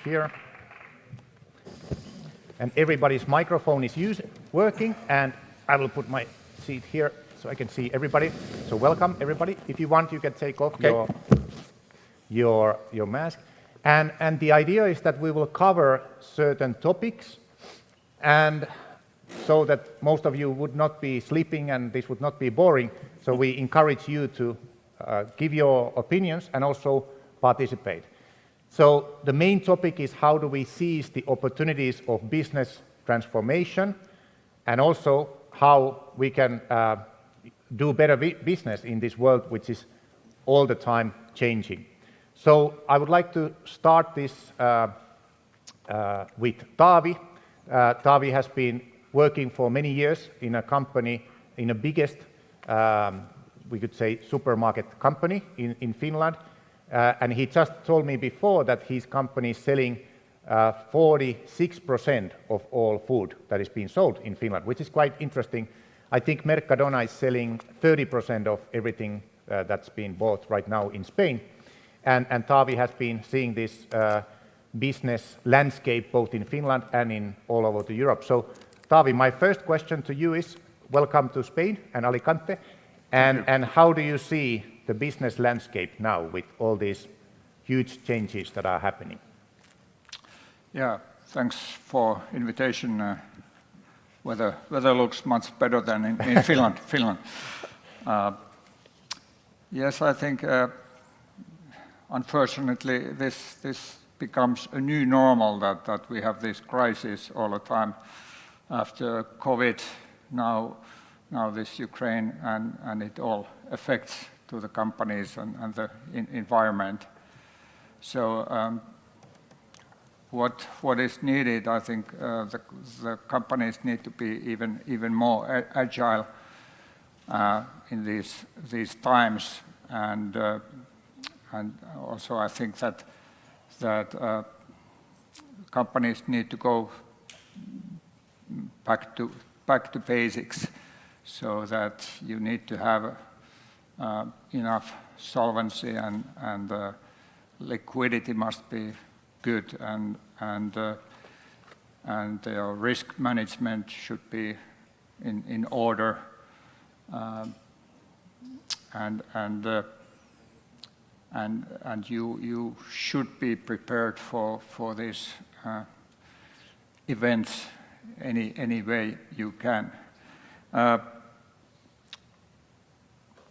here. And everybody's microphone is working, and I will put my seat here so I can see everybody. So welcome, everybody. If you want, you can take off your mask. And the idea is that we will cover certain topics, and so that most of you would not be sleeping and this would not be boring. So we encourage you to give your opinions and also participate. So the main topic is how do we seize the opportunities of business transformation, and also how we can do better business in this world which is all the time changing. So I would like to start this with Taavi. Taavi has been working for many years in a company, in the biggest, we could say, supermarket company in Finland. And he just told me before that his company is selling 46% of all food that is being sold in Finland, which is quite interesting. I think Mercadona is selling 30% of everything that's being bought right now in Spain. And Taavi has been seeing this business landscape both in Finland and in all over Europe. So Taavi, my first question to you is, welcome to Spain and Alicante. And how do you see the business landscape now with all these huge changes that are happening? Yeah, thanks for invitation. Weather looks much better than in Finland. Yes, I think unfortunately this becomes a new normal that we have this crisis all the time after COVID, now this Ukraine, and it all affects to the companies and the environment. So what is needed, I think the companies need to be even more agile in these times, and also I think that companies need to go back to basics, so that you need to have enough solvency and liquidity must be good, and risk management should be in order, and you should be prepared for these events any way you can.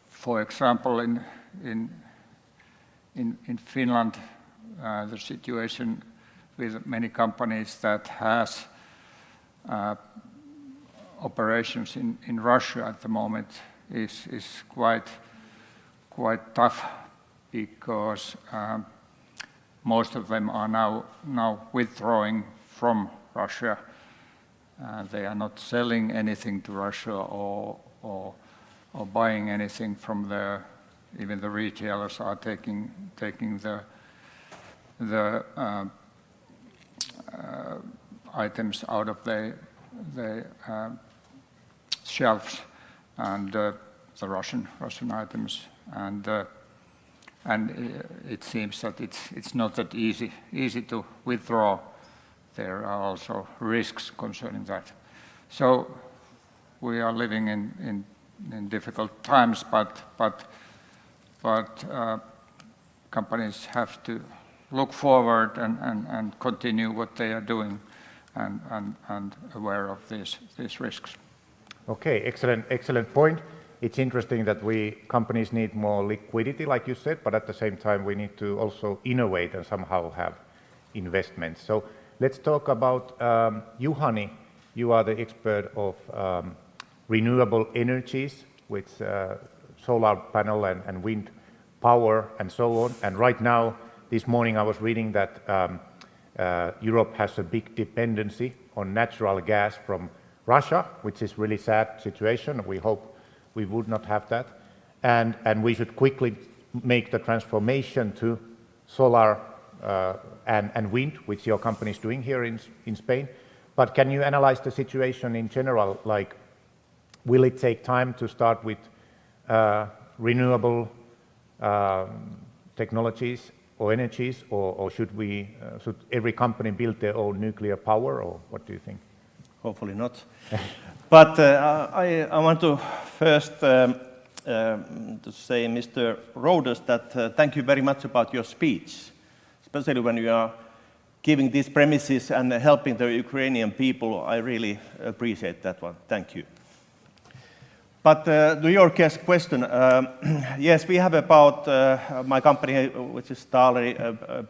For example, in Finland, the situation with many companies that has operations in Russia at the moment is quite tough, because most of them are now withdrawing from Russia. They are not selling anything to Russia or buying anything from there. Even the retailers are taking the items out of the shelves, and the Russian items, and it seems that it's not that easy to withdraw. There are also risks concerning that. So we are living in difficult times, but companies have to look forward and continue what they are doing, and aware of these risks. Okay, excellent point. It's interesting that companies need more liquidity, like you said, but at the same time we need to also innovate and somehow have investments. So let's talk about Juhani. You are the expert of renewable energies with solar panel and wind power and so on. And right now, this morning I was reading that Europe has a big dependency on natural gas from Russia, which is really sad situation. We hope we would not have that. And we should quickly make the transformation to solar and wind, which your company is doing here in Spain. But can you analyze the situation in general? Like, will it take time to start with renewable technologies, or energies, or should every company build their own nuclear power, or what do you think? Hopefully not. But I want to first to say, Mr. Roders, that thank you very much about your speech, especially when you are giving these premises and helping the Ukrainian people. I really appreciate that one. Thank you. But to your question, yes, we have about my company, which is Taaleri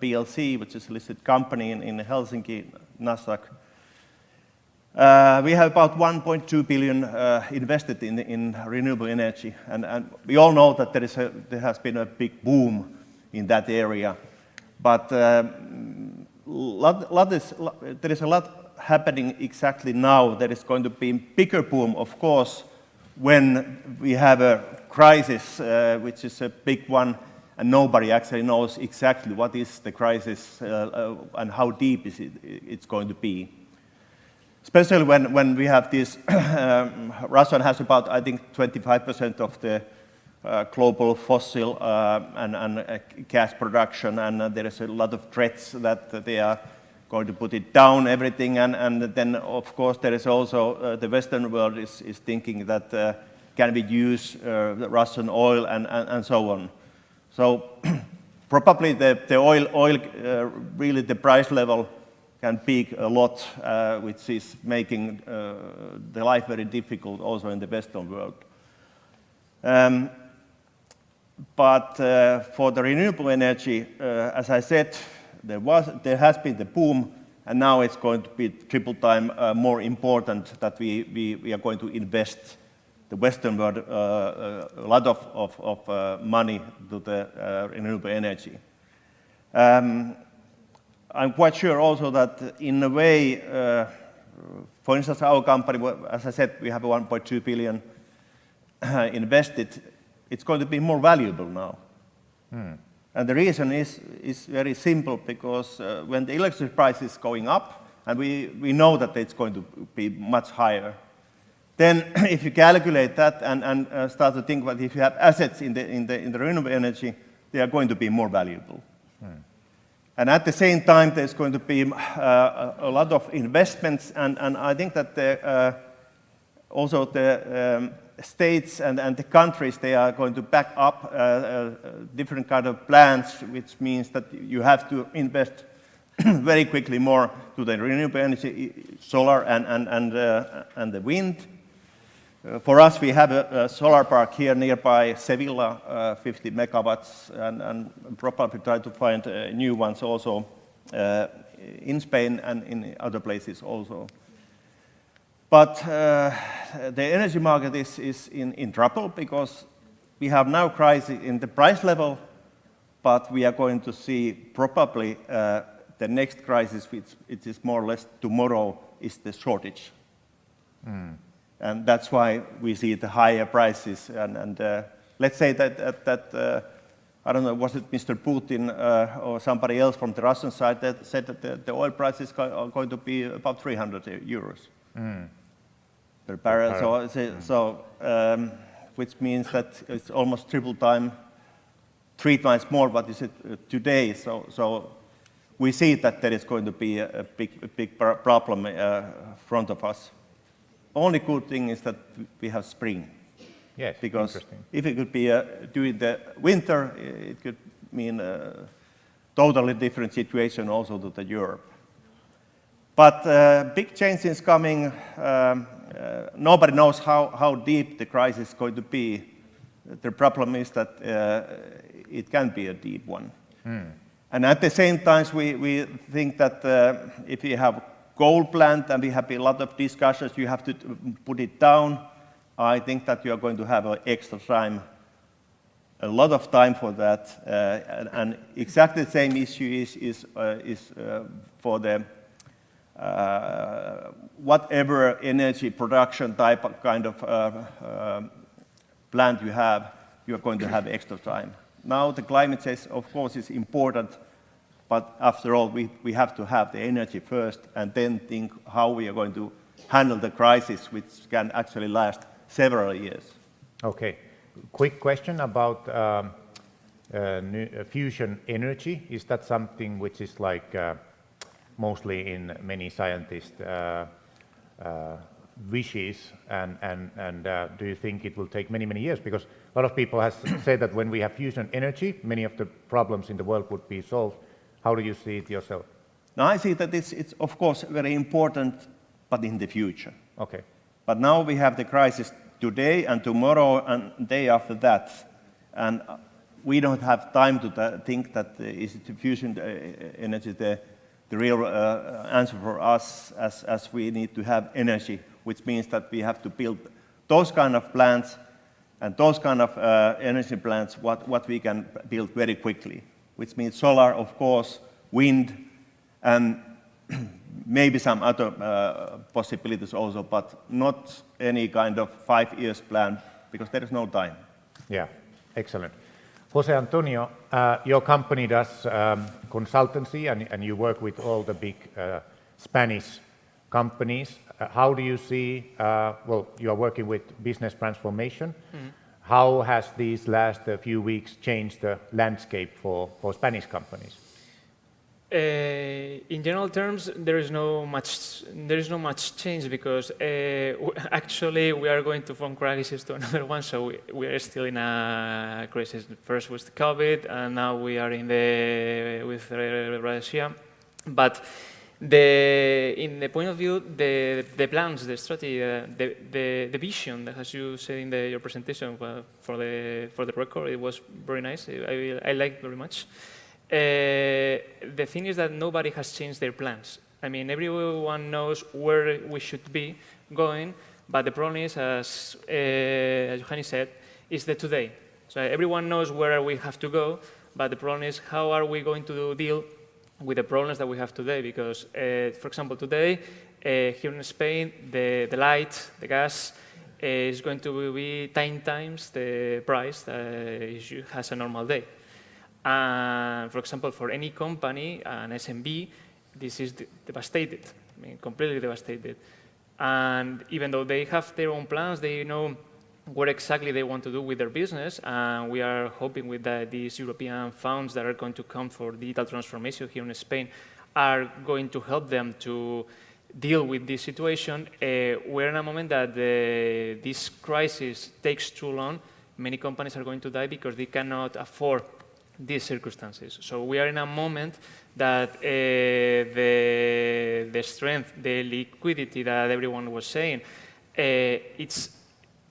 PLC, which is a listed company in Helsinki, Nasdaq. We have about 1.2 billion invested in renewable energy, and we all know that there has been a big boom in that area. But there is a lot happening exactly now. There is going to be a bigger boom, of course, when we have a crisis, which is a big one, and nobody actually knows exactly what is the crisis and how deep is it's going to be. Especially when we have this, Russia has about, I think, 25% of the global fossil and gas production, and there is a lot of threats that they are going to put it down, everything, and then, of course, there is also the Western world is thinking that can we use the Russian oil and so on. So probably the oil really the price level can peak a lot, which is making the life very difficult also in the Western world. But for the renewable energy, as I said, there has been the boom, and now it's going to be triple time more important that we are going to invest the Western world a lot of money to the renewable energy. I'm quite sure also that in a way, for instance, our company, as I said, we have 1.2 billion invested. It's going to be more valuable now. And the reason is very simple, because when the electricity price is going up, and we know that it's going to be much higher, then if you calculate that and start to think about if you have assets in the renewable energy, they are going to be more valuable. And at the same time, there's going to be a lot of investments, and I think that also the states and the countries, they are going to back up different kind of plans, which means that you have to invest very quickly more to the renewable energy, solar and the wind. For us, we have a solar park here nearby Sevilla, 50 megawatts, and probably try to find new ones also in Spain and in other places also. But the energy market is in trouble, because we have now crisis in the price level, but we are going to see probably the next crisis, which it is more or less tomorrow, is the shortage. And that's why we see the higher prices. And let's say that I don't know, was it Mr. Putin or somebody else from the Russian side that said that the oil prices are going to be about 300 euros per barrel. So which means that it's almost triple time, 3 times more what is it today. So we see that there is going to be a big problem in front of us. Only good thing is that we have spring. Yes, because if it could be during the winter, it could mean a totally different situation also to the Europe. But big change is coming. Nobody knows how deep the crisis is going to be. The problem is that it can be a deep one. And at the same time, we think that if we have coal plant and we have a lot of discussions, you have to put it down. I think that you are going to have an extra time, a lot of time for that. And exactly the same issue is for the whatever energy production type of kind of plant you have, you are going to have extra time. Now the climate change, of course, is important, but after all, we have to have the energy first and then think how we are going to handle the crisis, which can actually last several years. Okay. Quick question about fusion energy. Is that something which is like mostly in many scientists' wishes, and do you think it will take many, many years? Because a lot of people have said that when we have fusion energy, many of the problems in the world would be solved. How do you see it yourself? Now, I see that it's of course very important, but in the future. Okay. But now we have the crisis today and tomorrow and day after that, and we don't have time to think that is the fusion energy the real answer for us, as we need to have energy, which means that we have to build those kind of plants and those kind of energy plants what we can build very quickly, which means solar, of course, wind, and maybe some other possibilities also, but not any kind of 5 years plan, because there is no time. Yeah, excellent. Jose Antonio, your company does consultancy, and you work with all the big Spanish companies. How do you see, well, you are working with business transformation. How has these last few weeks changed the landscape for Spanish companies? In general terms, there is no much change, because actually we are going from crisis to another one. So we are still in a crisis. First was the COVID, and now we are with Russia. But in the point of view, the plans, the strategy, the vision, as you said in your presentation for the record, it was very nice. I liked very much. The thing is that nobody has changed their plans. I mean, everyone knows where we should be going, but the problem is, as Johanni said, is the today. So everyone knows where we have to go, but the problem is, how are we going to deal with the problems that we have today? Because, for example, today, here in Spain, the light, the gas, is going to be 10 times the price that it has a normal day. And for example, for any company, an SMB, this is devastated. I mean, completely devastated. And even though they have their own plans, they know what exactly they want to do with their business. And we are hoping with these European funds that are going to come for digital transformation here in Spain are going to help them to deal with this situation. We're in a moment that this crisis takes too long. Many companies are going to die because they cannot afford these circumstances. So we are in a moment that the strength, the liquidity that everyone was saying, it's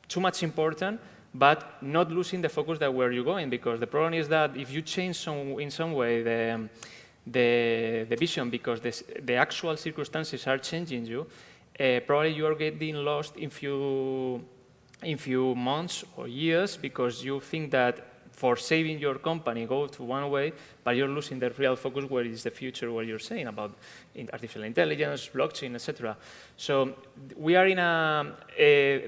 too much important, but not losing the focus that where you're going, because the problem is that if you change in some way the vision, because the actual circumstances are changing you, probably you are getting lost in few months or years, because you think that for saving your company, go to one way, but you're losing the real focus where is the future, what you're saying about artificial intelligence, blockchain, etc. So we are in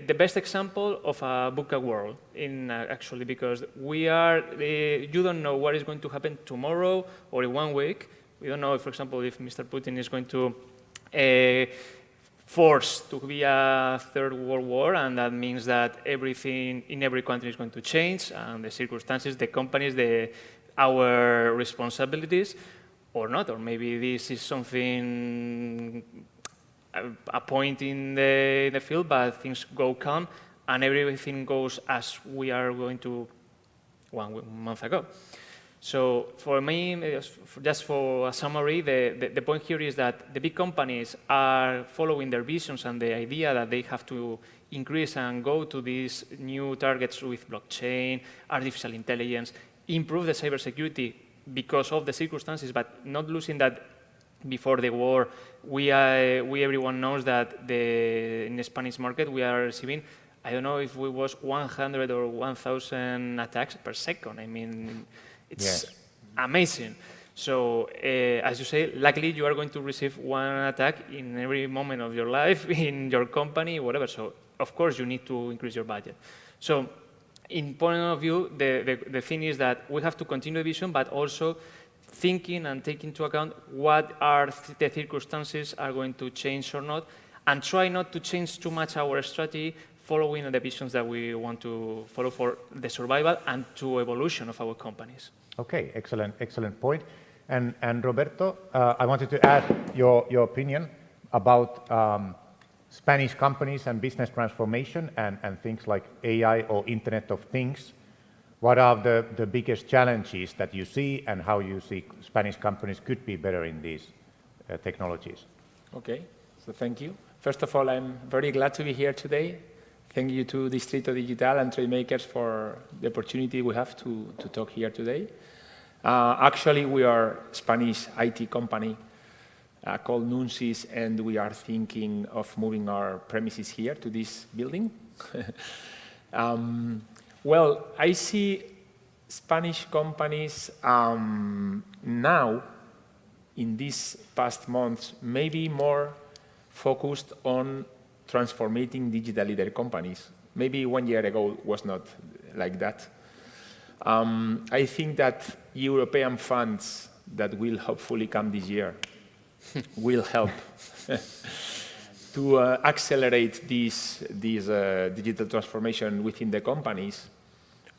the best example of a VUCA world, actually, because we are, you don't know what is going to happen tomorrow or in 1 week. We don't know, for example, if Mr. Putin is going to forced to be a third world war, and that means that everything in every country is going to change, and the circumstances, the companies, our responsibilities, or not, or maybe this is something, a point in the field, but things go calm, and everything goes as we are going to 1 month ago. So for me, just for a summary, the point here is that the big companies are following their visions and the idea that they have to increase and go to these new targets with blockchain, artificial intelligence, improve the cybersecurity because of the circumstances, but not losing that before the war. Everyone knows that in the Spanish market we are receiving, I don't know if it was 100 or 1,000 attacks per second. I mean, it's amazing. So, as you say, luckily you are going to receive one attack in every moment of your life, in your company, whatever. So, of course, you need to increase your budget. So, in point of view, the thing is that we have to continue the vision, but also thinking and taking into account what are the circumstances are going to change or not, and try not to change too much our strategy, following the visions that we want to follow for the survival and to evolution of our companies. Okay, excellent point. And Roberto, I wanted to add your opinion about Spanish companies and business transformation and things like AI or Internet of Things. What are the biggest challenges that you see and how you see Spanish companies could be better in these technologies? Okay, so thank you. First of all, I'm very glad to be here today. Thank you to Distrito Digital and Trailmakers for the opportunity we have to talk here today. Actually, we are a Spanish IT company called Nunsis, and we are thinking of moving our premises here to this building. Well, I see Spanish companies now, in these past months, maybe more focused on transforming digitally their companies. Maybe 1 year ago was not like that. I think that European funds that will hopefully come this year will help to accelerate this digital transformation within the companies.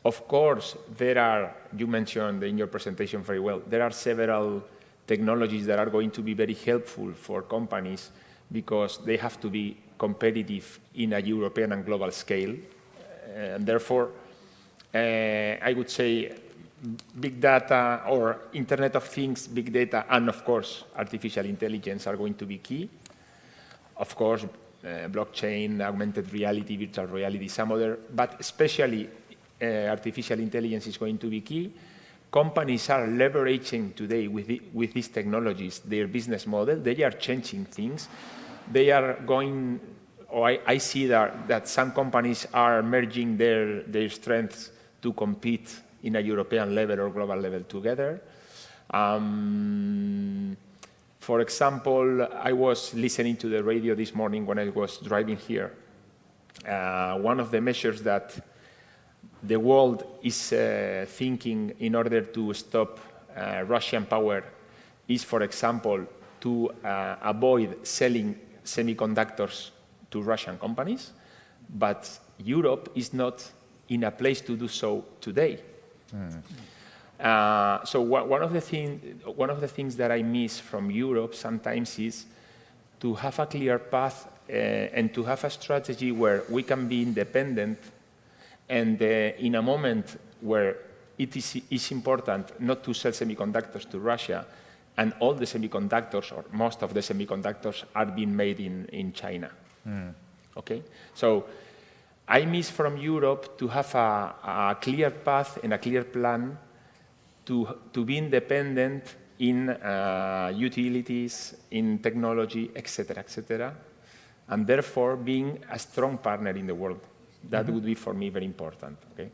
Of course, there are, you mentioned in your presentation very well, there are several technologies that are going to be very helpful for companies because they have to be competitive in a European and global scale. And therefore, I would say big data or Internet of Things, big data, and of course, artificial intelligence are going to be key. Of course, blockchain, augmented reality, virtual reality, some other, but especially artificial intelligence is going to be key. Companies are leveraging today with these technologies their business model. They are changing things. They are going, or I see that some companies are merging their strengths to compete in a European level or global level together. For example, I was listening to the radio this morning when I was driving here. One of the measures that the world is thinking in order to stop Russian power is, for example, to avoid selling semiconductors to Russian companies, but Europe is not in a place to do so today. So one of the things that I miss from Europe sometimes is to have a clear path and to have a strategy where we can be independent, and in a moment where it is important not to sell semiconductors to Russia, and all the semiconductors, or most of the semiconductors, are being made in China. Okay? So I miss from Europe to have a clear path and a clear plan to be independent in utilities, in technology, etc., and therefore being a strong partner in the world. That would be for me very important. Okay?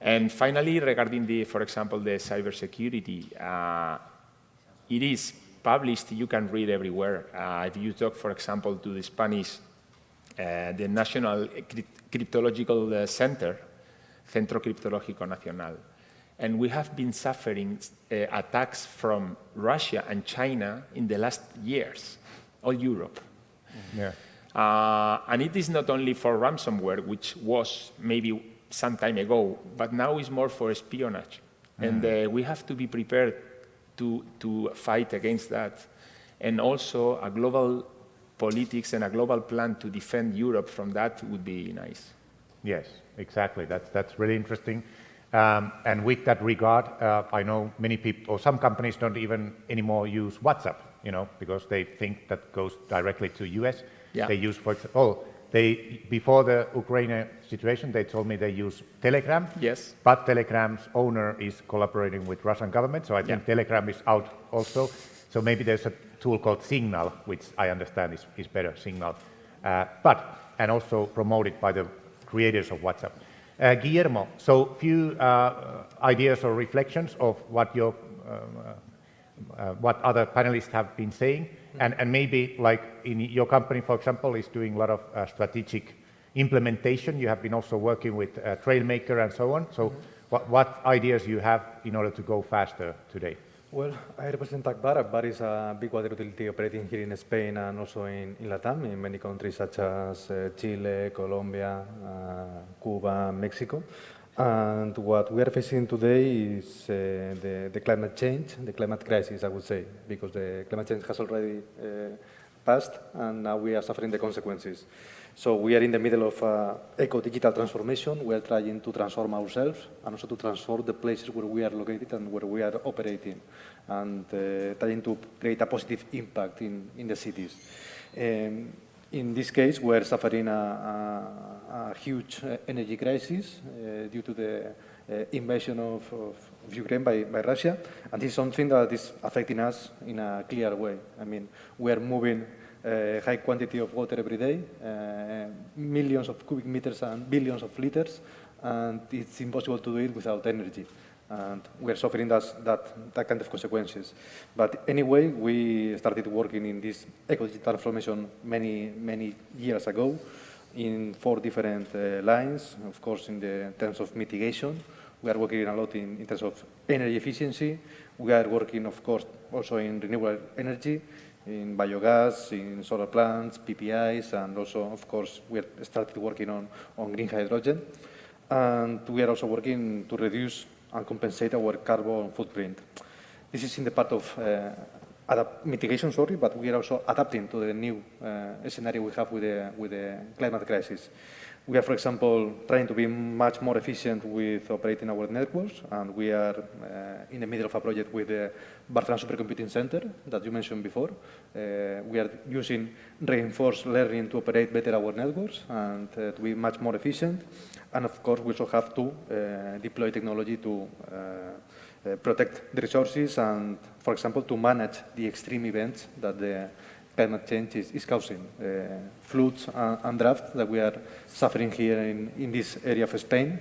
And finally, regarding for example, the cybersecurity, it is published. You can read everywhere. If you talk, for example, to the Spanish, the National Cryptological Center, Centro Criptológico Nacional, and we have been suffering attacks from Russia and China in the last years, all Europe. Yeah. And it is not only for ransomware, which was maybe some time ago, but now is more for espionage. And we have to be prepared to fight against that. And also a global politics and a global plan to defend Europe from that would be nice. Yes, exactly. That's really interesting. And with that regard, I know many people, or some companies don't even anymore use WhatsApp, because they think that goes directly to US. Yeah. They use, for example, before the Ukraine situation, they told me they use Telegram. Yes. But Telegram's owner is collaborating with Russian government, so I think Telegram is out also. So maybe there's a tool called Signal, which I understand is better, Signal. And also promoted by the creators of WhatsApp. Guillermo, so few ideas or reflections of what other panelists have been saying, and maybe like in your company, for example, is doing a lot of strategic implementation. You have been also working with Trailmaker and so on. So what ideas you have in order to go faster today? Well, I represent Akbar. Akbar is a big water utility operating here in Spain and also in Latam, in many countries such as Chile, Colombia, Cuba, Mexico. And what we are facing today is the climate change, the climate crisis, I would say, because the climate change has already passed, and now we are suffering the consequences. So we are in the middle of eco-digital transformation. We are trying to transform ourselves and also to transform the places where we are located and where we are operating, and trying to create a positive impact in the cities. In this case, we're suffering a huge energy crisis due to the invasion of Ukraine by Russia, and this is something that is affecting us in a clear way. I mean, we are moving a high quantity of water every day, millions of cubic meters and billions of liters, and it's impossible to do it without energy. And we are suffering that kind of consequences. But anyway, we started working in this ecological transformation many years ago in 4 different lines. Of course, in the terms of mitigation, we are working a lot in terms of energy efficiency. We are working, of course, also in renewable energy, in biogas, in solar plants, PPIs, and also, of course, we have started working on green hydrogen. And we are also working to reduce and compensate our carbon footprint. This is in the part of mitigation, but we are also adapting to the new scenario we have with the climate crisis. We are, for example, trying to be much more efficient with operating our networks, and we are in the middle of a project with the Barcelona Supercomputing Center that you mentioned before. We are using reinforced learning to operate better our networks and to be much more efficient. And of course, we also have to deploy technology to protect the resources and, for example, to manage the extreme events that the climate change is causing. Floods and drought that we are suffering here in this area of Spain,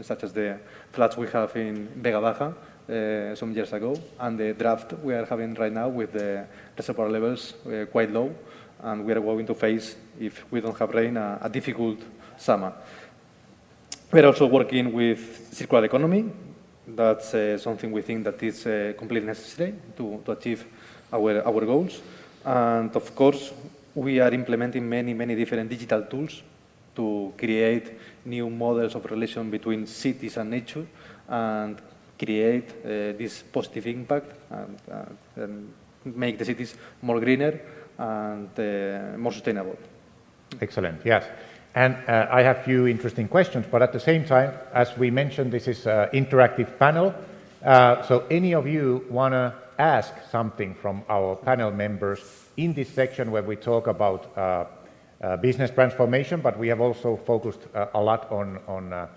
such as the floods we have in Vega Baja some years ago, and the drought we are having right now with the reservoir levels quite low, and we are going to face, if we don't have rain, a difficult summer. We're also working with circular economy. That's something we think that is completely necessary to achieve our goals. And of course, we are implementing many different digital tools to create new models of relation between cities and nature and create this positive impact and make the cities more greener and more sustainable. Excellent, yes. And I have a few interesting questions, but at the same time, as we mentioned, this is an interactive panel. So any of you want to ask something from our panel members in this section where we talk about business transformation, but we have also focused a lot on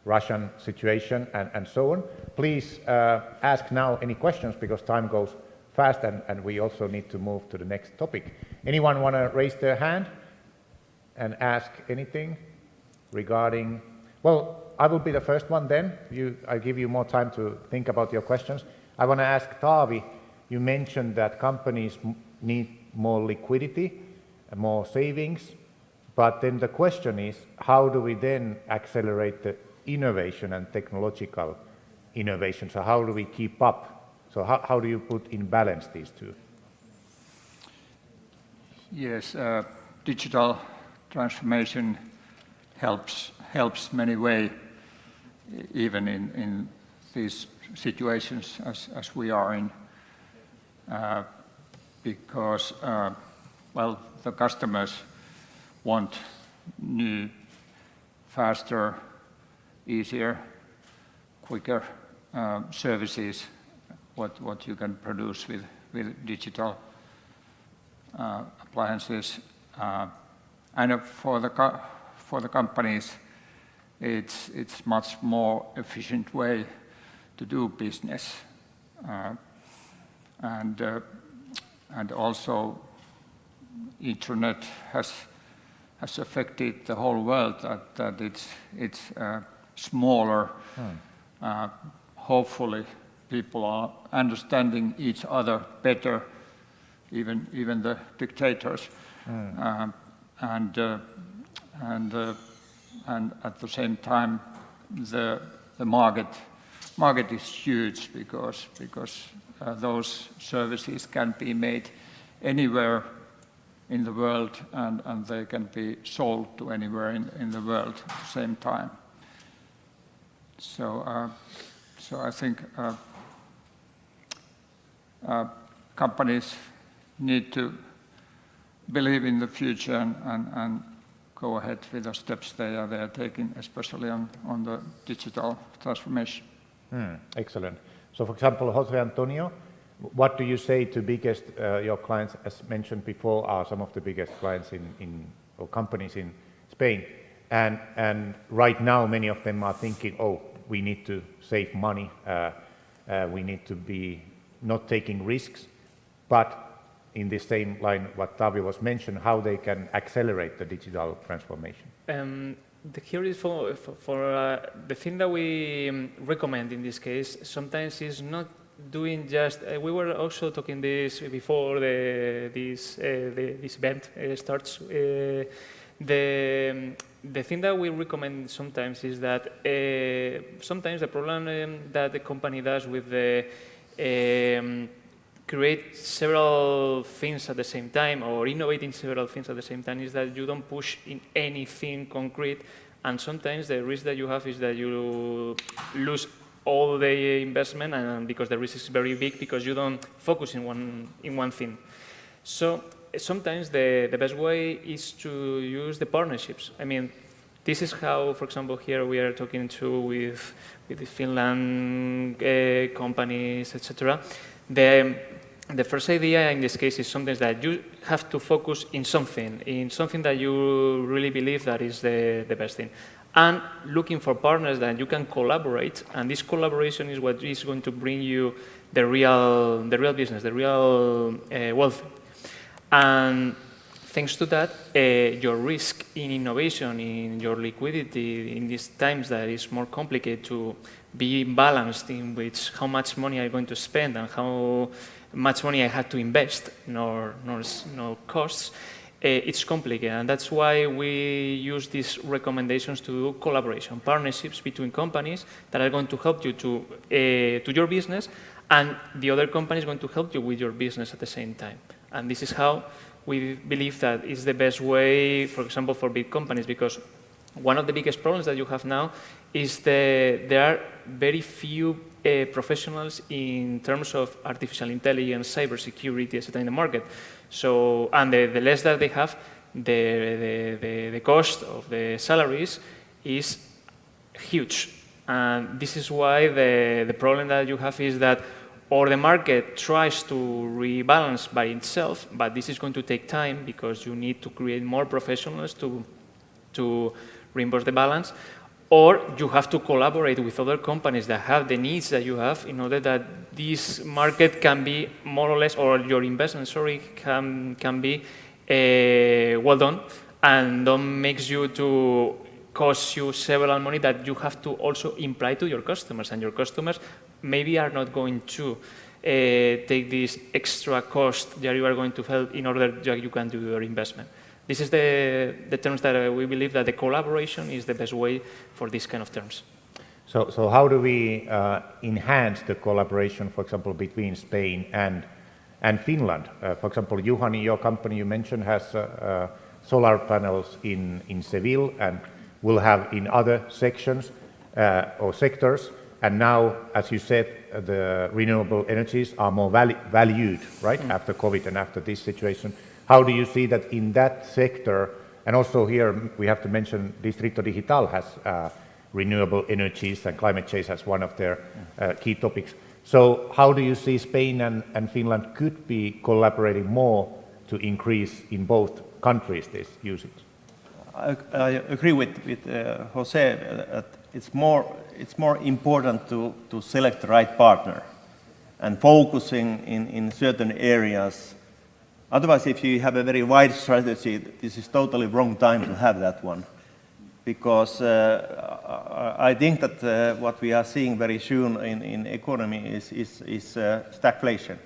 Russian situation and so on. Please ask now any questions because time goes fast and we also need to move to the next topic. Anyone want to raise their hand and ask anything regarding, well, I will be the first one then. I'll give you more time to think about your questions. I want to ask Taavi, you mentioned that companies need more liquidity, more savings, but then the question is, how do we then accelerate the innovation and technological innovation? So how do we keep up? So how do you put in balance these two? Yes, digital transformation helps many ways, even in these situations as we are in, because well, the customers want new, faster, easier, quicker services. What you can produce with digital appliances. And for the companies, it's much more efficient way to do business, and also internet has affected the whole world. That it's smaller. Hopefully, people are understanding each other better, even the dictators. And at the same time, the market is huge because those services can be made anywhere in the world and they can be sold to anywhere in the world at the same time. So I think companies need to believe in the future and go ahead with the steps they are taking, especially on the digital transformation. Excellent. So, for example, Jose Antonio, what do you say to biggest your clients? As mentioned before, are some of the biggest clients or companies in Spain, and right now many of them are thinking, oh, we need to save money, we need to be not taking risks, but in the same line what Tavi was mentioned, how they can accelerate the digital transformation. The here is for the thing that we recommend in this case sometimes is not doing just. We were also talking this before this event starts. The thing that we recommend sometimes is that sometimes the problem that the company does with the create several things at the same time or innovating several things at the same time is that you don't push in anything concrete, and sometimes the risk that you have is that you lose all the investment, and because the risk is very big because you don't focus in one thing. So sometimes the best way is to use the partnerships. I mean, this is how, for example, here we are talking with the Finland companies, etc. The first idea in this case is something that you have to focus in something that you really believe that is the best thing, and looking for partners that you can collaborate, and this collaboration is what is going to bring you the real business, the real wealth. And thanks to that, your risk in innovation, in your liquidity, in these times that is more complicated to be balanced in which how much money I'm going to spend and how much money I had to invest, no costs, it's complicated. And that's why we use these recommendations to do collaboration, partnerships between companies that are going to help you to your business, and the other company is going to help you with your business at the same time. And this is how we believe that is the best way, for example, for big companies, because one of the biggest problems that you have now is that there are very few professionals in terms of artificial intelligence, cybersecurity, etc. in the market. So, and the less that they have, the cost of the salaries is huge. And this is why the problem that you have is that or the market tries to rebalance by itself, but this is going to take time because you need to create more professionals to reimburse the balance, or you have to collaborate with other companies that have the needs that you have in order that this market can be more or less, or your investment, sorry, can be well done and don't makes you to cost you several money that you have to also imply to your customers, and your customers maybe are not going to take this extra cost that you are going to help in order that you can do your investment. This is the terms that we believe that the collaboration is the best way for these kind of terms. So how do we enhance the collaboration, for example, between Spain and Finland? For example, Juhani, your company you mentioned has solar panels in Seville and will have in other sections or sectors. And now, as you said, the renewable energies are more valued, right, after COVID and after this situation. How do you see that in that sector? And also here, we have to mention Distrito Digital has renewable energies and climate change as one of their key topics. So how do you see Spain and Finland could be collaborating more to increase in both countries this usage? I agree with Jose that it's more important to select the right partner and focusing in certain areas. Otherwise, if you have a very wide strategy, this is totally wrong time to have that one. Because I think that what we are seeing very soon in economy is stagflation,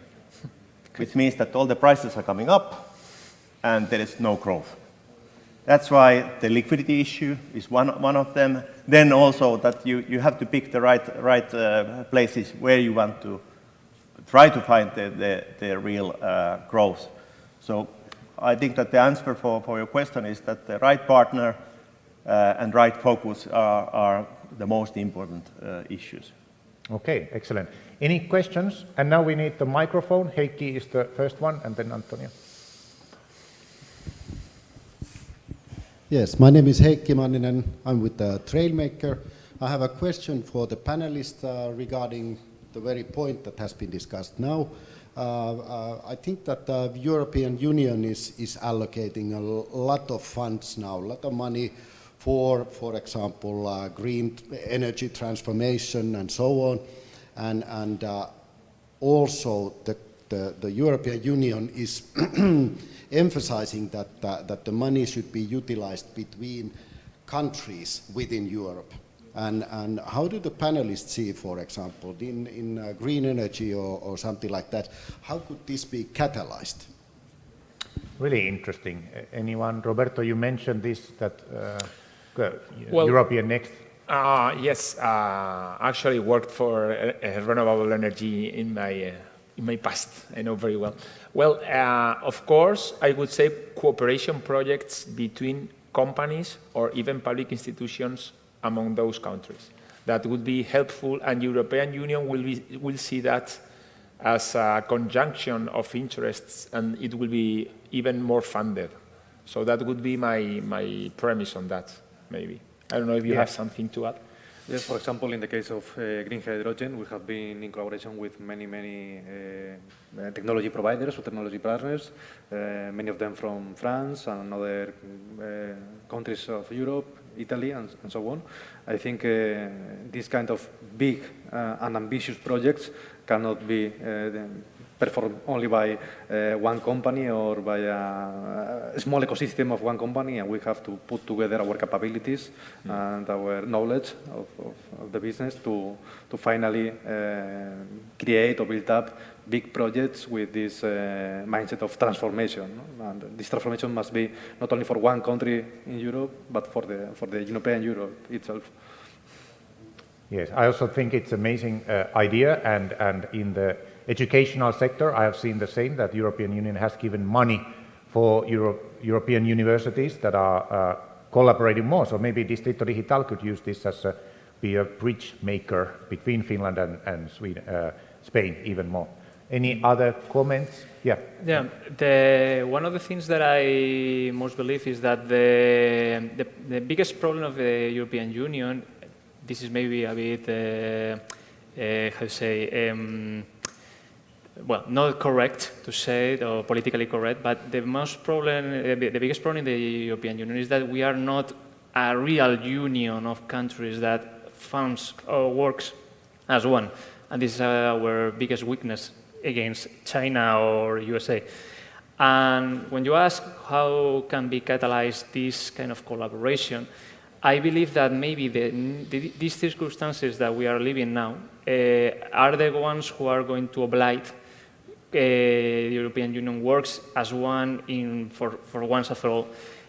which means that all the prices are coming up and there is no growth. That's why the liquidity issue is one of them. Then also that you have to pick the right places where you want to try to find the real growth. So I think that the answer for your question is that the right partner and right focus are the most important issues. Okay, excellent. Any questions? And now we need the microphone. Heikki is the first one, and then Antonio. Yes, my name is Heikki Manninen. I'm with the Trailmaker. I have a question for the panelists regarding the very point that has been discussed now. I think that the European Union is allocating a lot of funds now, a lot of money for example, green energy transformation and so on. And also the European Union is emphasizing that the money should be utilized between countries within Europe. And how do the panelists see, for example, in green energy or something like that, how could this be catalyzed? Really interesting. Anyone? Roberto, you mentioned this, that Well, European Next. Yes, actually worked for renewable energy in my past. I know very well. Well, of course, I would say cooperation projects between companies or even public institutions among those countries. That would be helpful, and European Union will see that as a conjunction of interests, and it will be even more funded. So that would be my premise on that, maybe. I don't know if you have something to add. Yes, for example, in the case of green hydrogen, we have been in collaboration with many technology providers or technology partners, many of them from France and other countries of Europe, Italy, and so on. I think these kind of big and ambitious projects cannot be performed only by one company or by a small ecosystem of one company, and we have to put together our capabilities and our knowledge of the business to finally create or build up big projects with this mindset of transformation. And this transformation must be not only for one country in Europe, but for the European Europe itself. Yes, I also think it's an amazing idea, and in the educational sector, I have seen the same, that European Union has given money for European universities that are collaborating more. So maybe Distrito Digital could use this as be a bridge maker between Finland and Sweden, Spain even more. Any other comments? Yeah. Yeah. One of the things that I most believe is that the biggest problem of the European Union, this is maybe a bit, how to say, well, not correct to say it, or politically correct, but the biggest problem in the European Union is that we are not a real union of countries that funds or works as one. And this is our biggest weakness against China or USA. And when you ask how can be catalyzed this kind of collaboration, I believe that maybe these circumstances that we are living now are the ones who are going to oblige the European Union works as one for once and for all,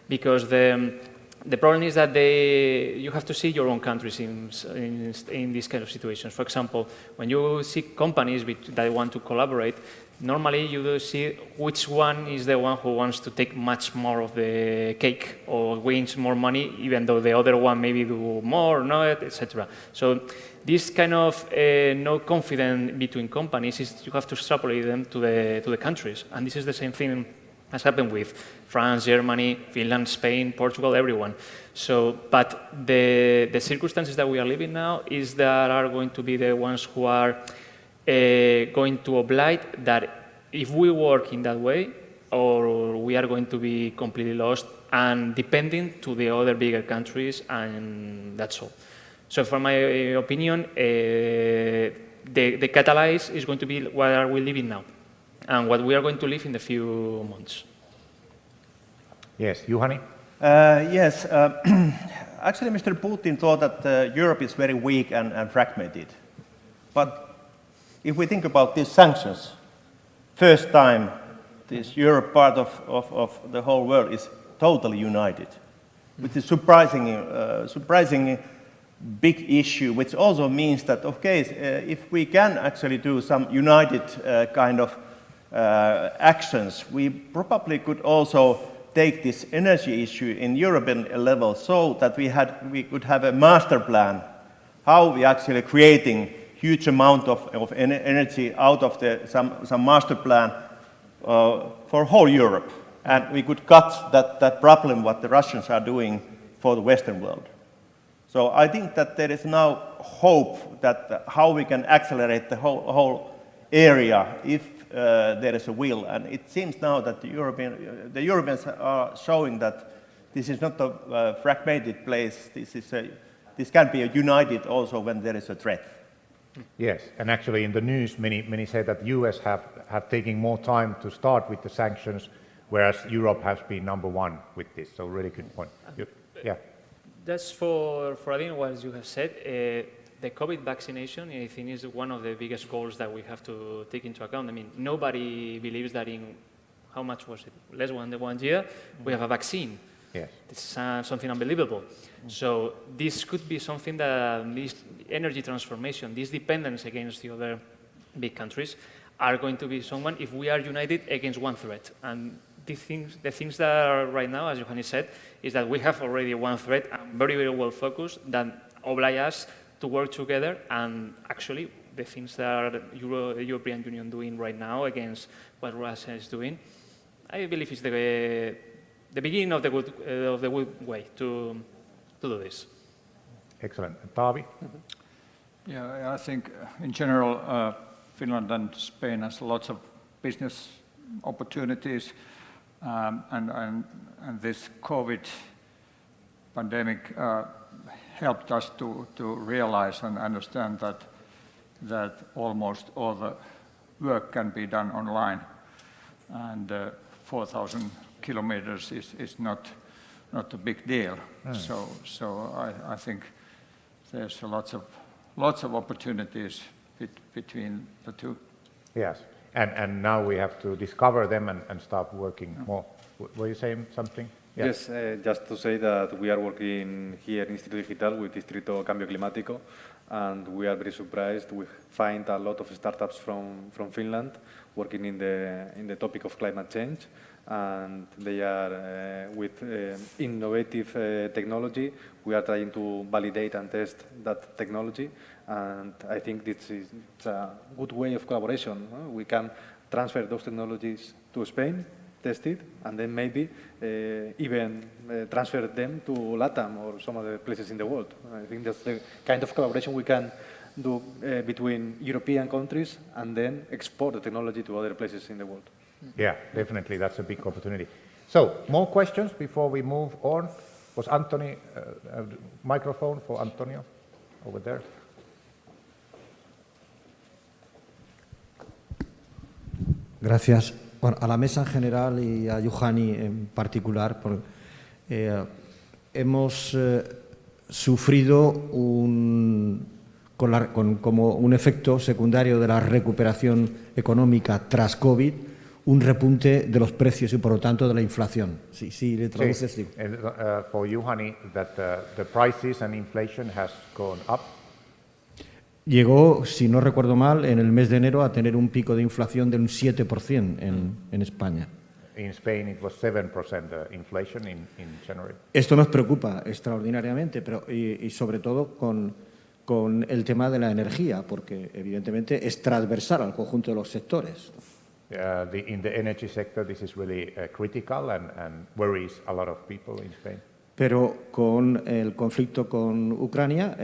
because the problem is that you have to see your own countries in these kind of situations. For example, when you see companies that want to collaborate, normally you do see which one is the one who wants to take much more of the cake or wins more money, even though the other one maybe do more, not, etc. So this kind of no confidence between companies is you have to extrapolate them to the countries, and this is the same thing has happened with France, Germany, Finland, Spain, Portugal, everyone. So, but the circumstances that we are living now is that are going to be the ones who are going to oblige that if we work in that way, or we are going to be completely lost and depending to the other bigger countries, and that's all. So, for my opinion, the catalyst is going to be what are we living now, and what we are going to live in the few months. Yes, Juhani? Yes, actually Mr. Putin thought that Europe is very weak and fragmented. But if we think about these sanctions, first time this Europe part of the whole world is totally united, which is surprisingly big issue, which also means that, okay, if we can actually do some united kind of actions, we probably could also take this energy issue in European level so that we could have a master plan how we actually creating huge amount of energy out of some master plan for whole Europe. And we could cut that problem what the Russians are doing for the Western world. So I think that there is now hope that how we can accelerate the whole area if there is a will. And it seems now that the Europeans are showing that this is not a fragmented place. This can be united also when there is a threat. Yes, and actually in the news, many say that US have taken more time to start with the sanctions, whereas Europe has been number one with this. So really good point. Yeah. That's for adding what you have said. The COVID vaccination, I think, is one of the biggest goals that we have to take into account. I mean, nobody believes that in, how much was it, less than 1 year, we have a vaccine. Yes. This is something unbelievable. So this could be something that this energy transformation, this dependence against the other big countries, are going to be someone if we are united against one threat. And the things that are right now, as Johannes said, is that we have already one threat and very, very well focused that oblige us to work together. And actually, the things that the European Union doing right now against what Russia is doing, I believe is the beginning of the good way to do this. Excellent. Taavi? Yeah, I think in general, Finland and Spain has lots of business opportunities, and this COVID pandemic helped us to realize and understand that almost all the work can be done online, and 4,000 kilometers is not a big deal. So I think there's lots of opportunities between the two. Yes, and now we have to discover them and start working more. Were you saying something? Yeah. Yes, just to say that we are working here in Instituto Digital with Distrito Cambio Climático, and we are very surprised. We find a lot of startups from Finland working in the topic of climate change, and they are with innovative technology. We are trying to validate and test that technology, and I think it's a good way of collaboration. We can transfer those technologies to Spain, test it, and then maybe even transfer them to LATAM or some other places in the world. I think that's the kind of collaboration we can do between European countries and then export the technology to other places in the world. Yeah, definitely, that's a big opportunity. So, more questions before we move on? Was Anthony, microphone for Antonio over there? Gracias. Bueno, a la mesa en general y a Juhani en particular, hemos sufrido como un efecto secundario de la recuperación económica tras COVID, un repunte de los precios y por lo tanto de la inflación. Sí, le traduces, sí. For Juhani, that the prices and inflation has gone up. Llegó, si no recuerdo mal, en el mes de enero a tener un pico de inflación de un 7% en España. In Spain it was 7% inflation in January. Esto nos preocupa extraordinariamente, pero y sobre todo con el tema de la energía, porque evidentemente es transversal al conjunto de los sectores. In the energy sector this is really critical and worries a lot of people in Spain. Pero con el conflicto con Ucrania,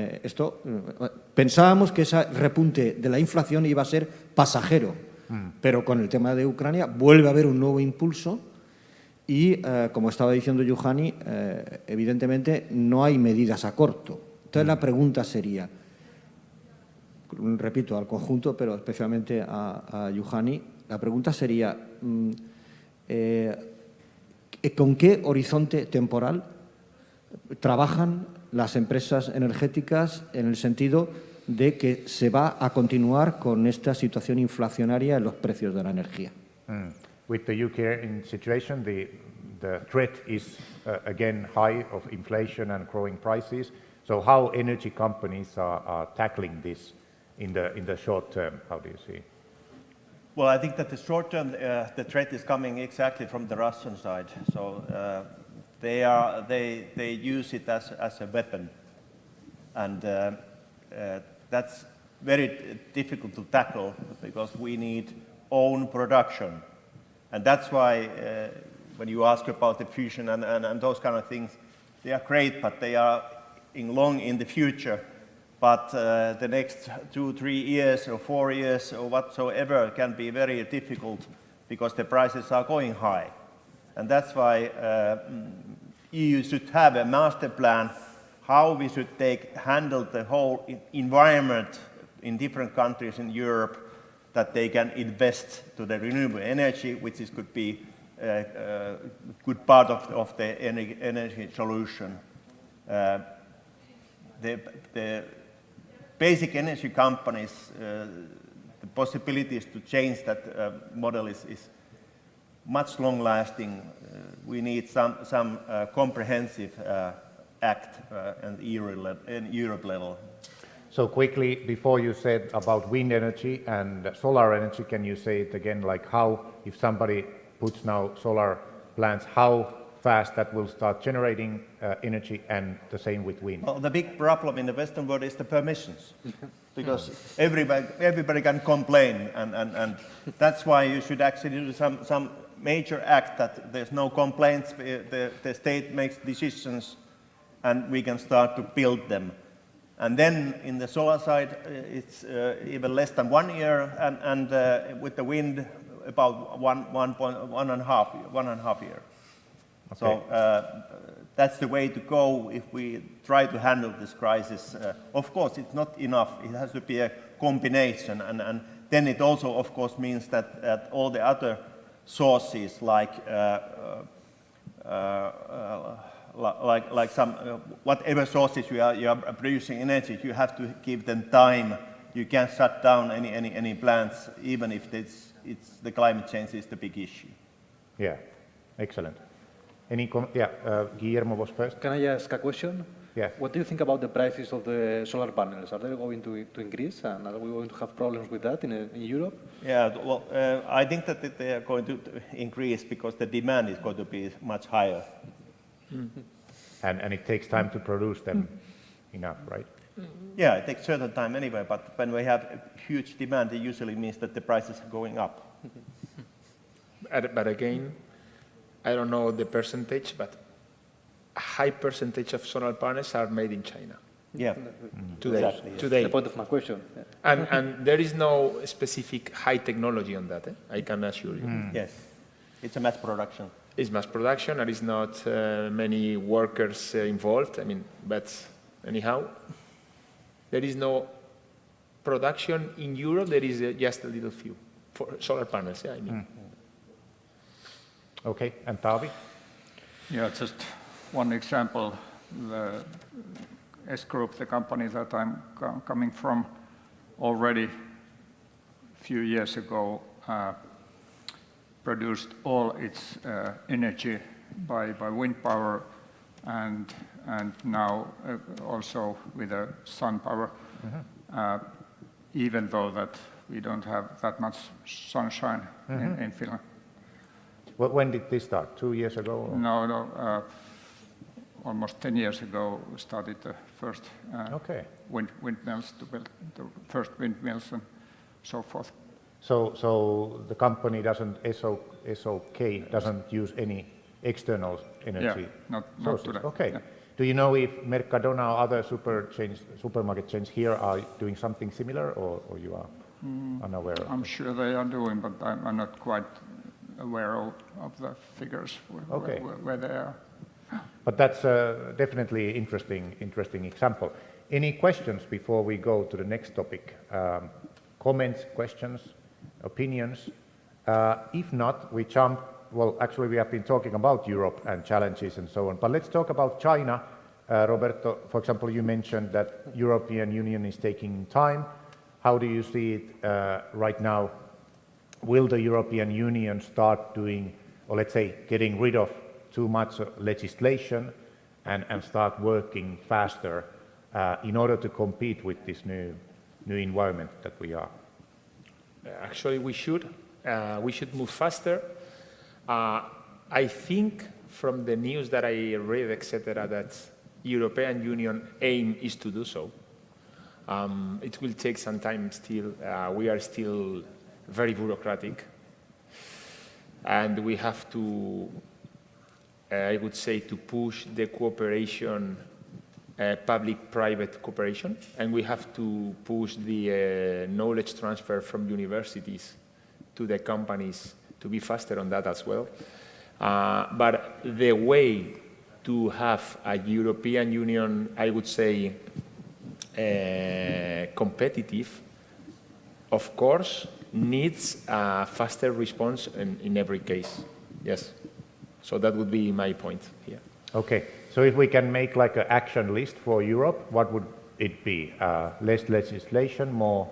pensábamos que ese repunte de la inflación iba a ser pasajero, pero con el tema de Ucrania vuelve a haber un nuevo impulso y, como estaba diciendo Juhani, evidentemente no hay medidas a corto. Entonces la pregunta sería, repito, al conjunto, pero especialmente a Juhani, la pregunta sería, ¿con qué horizonte temporal trabajan las empresas energéticas en el sentido de que se va a continuar con esta situación inflacionaria en los precios de la energía? With the UK situation, the threat is again high of inflation and growing prices. So how energy companies are tackling this in the short term? How do you see it? Well, I think that the short term, the threat is coming exactly from the Russian side. So they use it as a weapon, and that's very difficult to tackle because we need own production. And that's why when you ask about the fusion and those kind of things, they are great, but they are long in the future. But the next 2-3 years or 4 years or whatsoever can be very difficult because the prices are going high. And that's why EU should have a master plan how we should handle the whole environment in different countries in Europe, that they can invest to the renewable energy, which could be a good part of the energy solution. The basic energy companies, the possibilities to change that model is much long-lasting. We need some comprehensive act in Europe level. So quickly, before you said about wind energy and solar energy, can you say it again, like how, if somebody puts now solar plants, how fast that will start generating energy, and the same with wind? Well, the big problem in the Western world is the permissions, because everybody can complain, and that's why you should actually do some major act that there's no complaints, the state makes decisions, and we can start to build them. And then in the solar side, it's even less than 1 year, and with the wind, about one and a half year. Okay. So that's the way to go if we try to handle this crisis. Of course, it's not enough. It has to be a combination, and then it also, of course, means that all the other sources, like some whatever sources you are producing energy, you have to give them time. You can't shut down any plants, even if it's the climate change is the big issue. Yeah, excellent. Guillermo was first. Can I ask a question? Yeah. What do you think about the prices of the solar panels? Are they going to increase, and are we going to have problems with that in Europe? Yeah, well, I think that they are going to increase because the demand is going to be much higher. Mm-hmm. And it takes time to produce them enough, right? Yeah, it takes certain time anyway, but when we have a huge demand, it usually means that the prices are going up. But again, I don't know the percentage, but a high percentage of solar panels are made in China. Yeah, today. Exactly, yes. Today. The point of my question. And there is no specific high technology on that, I can assure you. Yes, it's a mass production. It's mass production, there is not many workers involved, but anyhow, there is no production in Europe, there is just a little few for solar panels, I mean. Okay, and Taavi? Yeah, just one example, the S Group, the company that I'm coming from, already a few years ago produced all its energy by wind power, and now also with sun power, even though that we don't have that much sunshine in Finland. When did this start? 2 years ago? Or? No, almost 10 years ago we started the first windmills, to build the first windmills and so forth. So the company doesn't, SOK doesn't use any external energy not today. Okay. Yeah. Do you know if Mercadona or other supermarket chains here are doing something similar, or you are unaware of? I'm sure they are doing, but I'm not quite aware of the figures where they are. But that's definitely interesting example. Any questions before we go to the next topic? Comments, questions, opinions? If not, we jump. Well, actually, we have been talking about Europe and challenges and so on, but let's talk about China. Roberto, for example, you mentioned that European Union is taking time. How do you see it right now? Will the European Union start doing, or let's say, getting rid of too much legislation and start working faster in order to compete with this new environment that we are? Actually, we should move faster. I think from the news that I read, etc., that European Union aim is to do so. It will take some time still. We are still very bureaucratic. And we have to, I would say, to push the cooperation, public-private cooperation, and we have to push the knowledge transfer from universities to the companies to be faster on that as well. But the way to have a European Union, I would say, competitive, of course, needs a faster response in every case. Yes. So that would be my point here. Okay. So if we can make like an action list for Europe, what would it be? Less legislation, more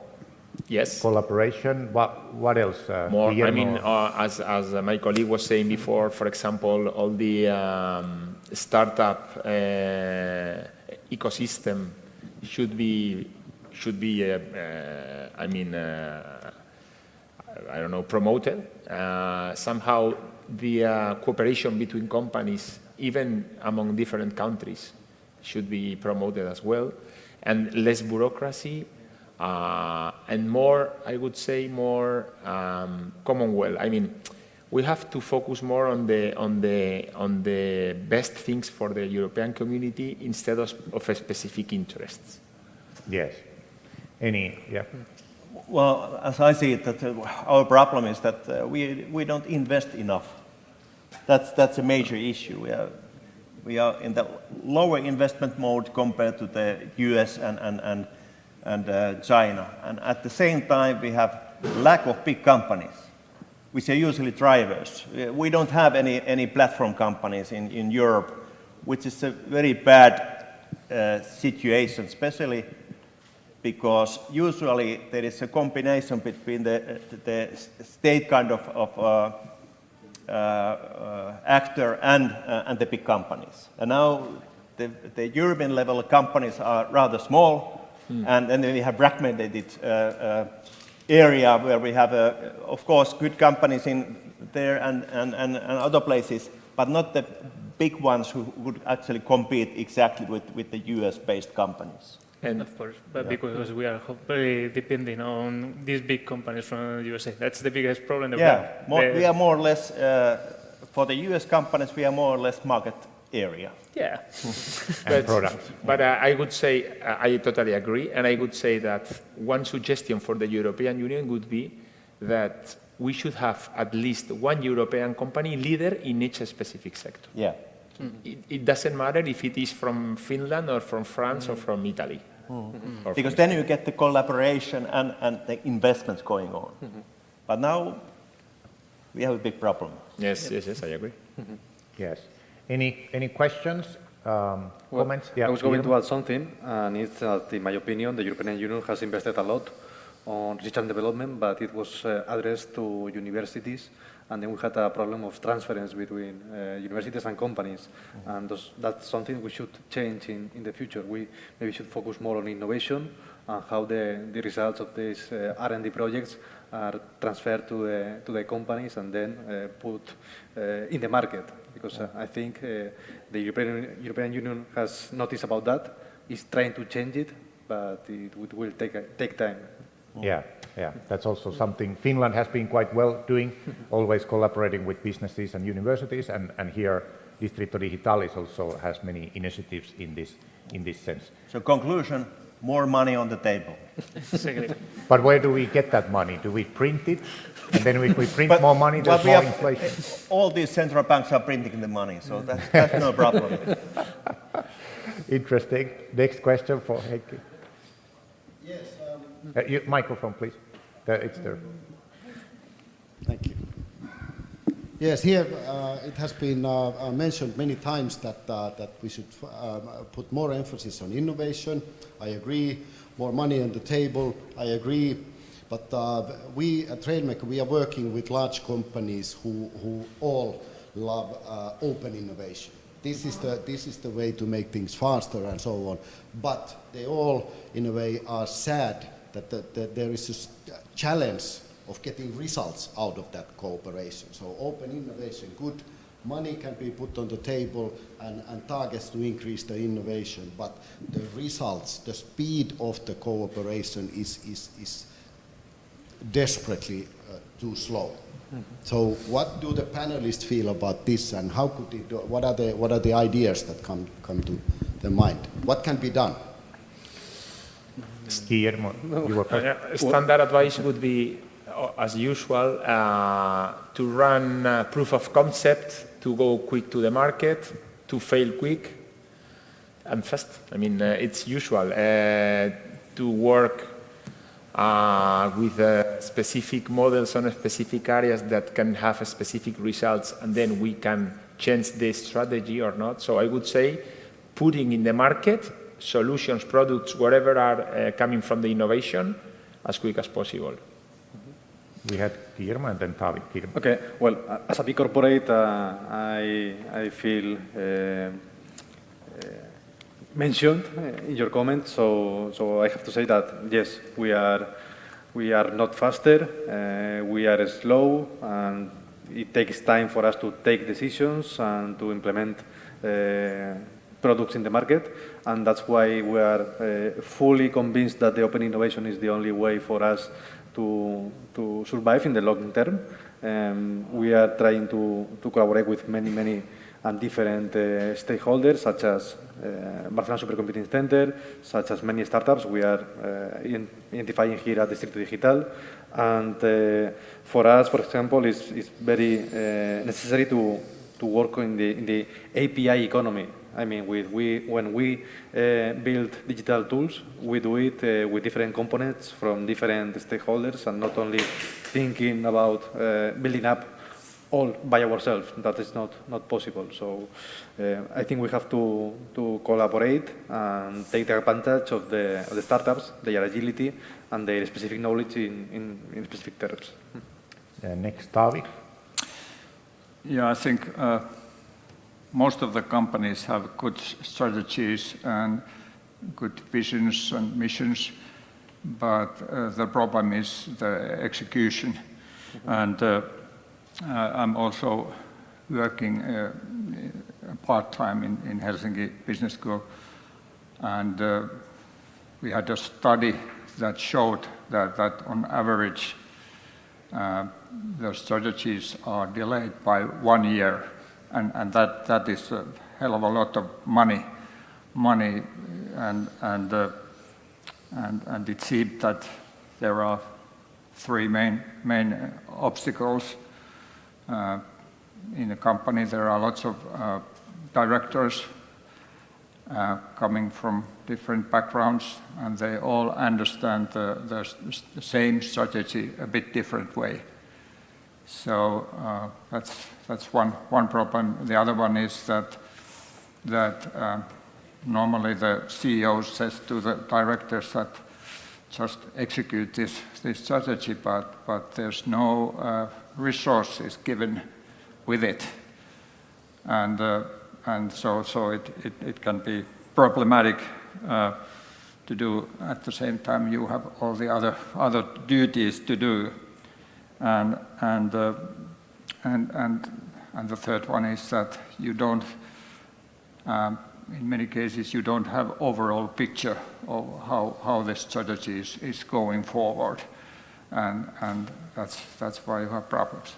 collaboration. What else? More. I mean, as my colleague was saying before, for example, all the startup ecosystem should be I mean, I don't know, promoted. Somehow the cooperation between companies, even among different countries, should be promoted as well. And less bureaucracy and more, I would say, more commonwealth. I mean, we have to focus more on the best things for the European community instead of specific interests. Yes. Yeah. Well, as I see it, that our problem is that we don't invest enough. That's a major issue. We are in the lower investment mode compared to the US and China. And at the same time, we have lack of big companies, which are usually drivers. We don't have any platform companies in Europe, which is a very bad situation, especially because usually there is a combination between the state kind of actor and the big companies. And now the European level companies are rather small, and then we have fragmented area where we have, of course, good companies in there and other places, but not the big ones who would actually compete exactly with the US-based companies. And of course, but because we are very depending on these big companies from the USA. That's the biggest problem that we have. We are more or less, for the US companies, we are more or less market area. Yeah. And products. But I would say, I totally agree, and I would say that one suggestion for the European Union would be that we should have at least one European company leader in each specific sector. Yeah. It doesn't matter if it is from Finland or from France or from Italy. Because then you get the collaboration and the investments going on. But now we have a big problem. Yes, I agree. Yes. Any questions, comments? I was going to add something, and it's that, in my opinion, the European Union has invested a lot on research and development, but it was addressed to universities, and then we had a problem of transference between universities and companies, and that's something we should change in the future. We maybe should focus more on innovation and how the results of these R&D projects are transferred to the companies and then put in the market. Because I think the European Union has noticed about that, is trying to change it, but it will take time. Yeah, that's also something Finland has been quite well doing, always collaborating with businesses and universities, and here District Digitalis also has many initiatives in this sense. So conclusion, more money on the table. But where do we get that money? Do we print it? And then if we print more money, there's more inflation. All these central banks are printing the money, so that's no problem. Interesting. Next question for Heikki. Yes. Microphone, please. It's there. Thank you. Yes, here it has been mentioned many times that we should put more emphasis on innovation. I agree. More money on the table. I agree. But we at Trailmaker, we are working with large companies who all love open innovation. This is the way to make things faster and so on. But they all, in a way, are sad that there is a challenge of getting results out of that cooperation. So open innovation, good, money can be put on the table and targets to increase the innovation, but the results, the speed of the cooperation is desperately too slow. So what do the panelists feel about this, and how could it do, what are the ideas that come to their mind? What can be done? Guillermo, you were first. Standard advice would be, as usual, to run proof of concept, to go quick to the market, to fail quick and fast. I mean, it's usual to work with specific models on specific areas that can have specific results, and then we can change the strategy or not. So I would say putting in the market solutions, products, whatever are coming from the innovation as quick as possible. We had Guillermo and then Tavi. Guillermo. Okay, well, as a big corporate, I feel mentioned in your comments, so I have to say that yes, we are not faster, we are slow, and it takes time for us to take decisions and to implement products in the market, and that's why we are fully convinced that the open innovation is the only way for us to survive in the long term. We are trying to collaborate with many and different stakeholders, such as Barcelona Supercomputing Center, such as many startups. We are identifying here at District Digital, and for us, for example, it's very necessary to work in the API economy. I mean, when we build digital tools, we do it with different components from different stakeholders, and not only thinking about building up all by ourselves. That is not possible. So I think we have to collaborate and take advantage of the startups, their agility, and their specific knowledge in specific terms. Next, Tavi. Yeah, I think most of the companies have good strategies and good visions and missions, but the problem is the execution. And I'm also working part-time in Helsinki Business School, and we had a study that showed that on average the strategies are delayed by 1 year. And that is a hell of a lot of money, and it seemed that there are three main obstacles in a company. There are lots of directors coming from different backgrounds, and they all understand the same strategy a bit different way. So that's one problem. The other one is that normally the CEO says to the directors that just execute this strategy, but there's no resources given with it, and so it can be problematic to do. At the same time, you have all the other duties to do. And the third one is that you don't, in many cases, you don't have overall picture of how the strategy is going forward, and that's why you have problems.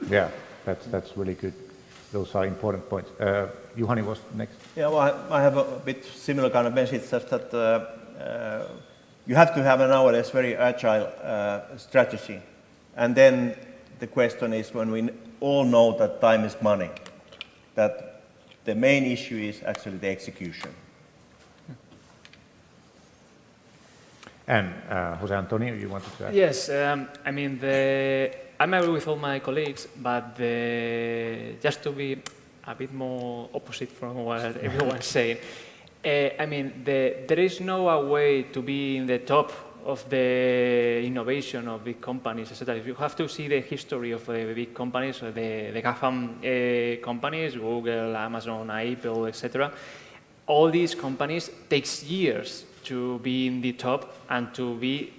Yeah, that's really good. Those are important points. Juhani was next. Yeah, well, I have a bit similar kind of message, just that you have to have nowadays very agile strategy. And then the question is, when we all know that time is money, that the main issue is actually the execution. And Jose Antonio, you wanted to add? Yes, I mean, I'm agree with all my colleagues, but just to be a bit more opposite from what everyone's saying, I mean, there is no way to be in the top of the innovation of big companies, etc. You have to see the history of the big companies, the GAFAM companies, Google, Amazon, Apple, etc. All these companies takes years to be in the top and to be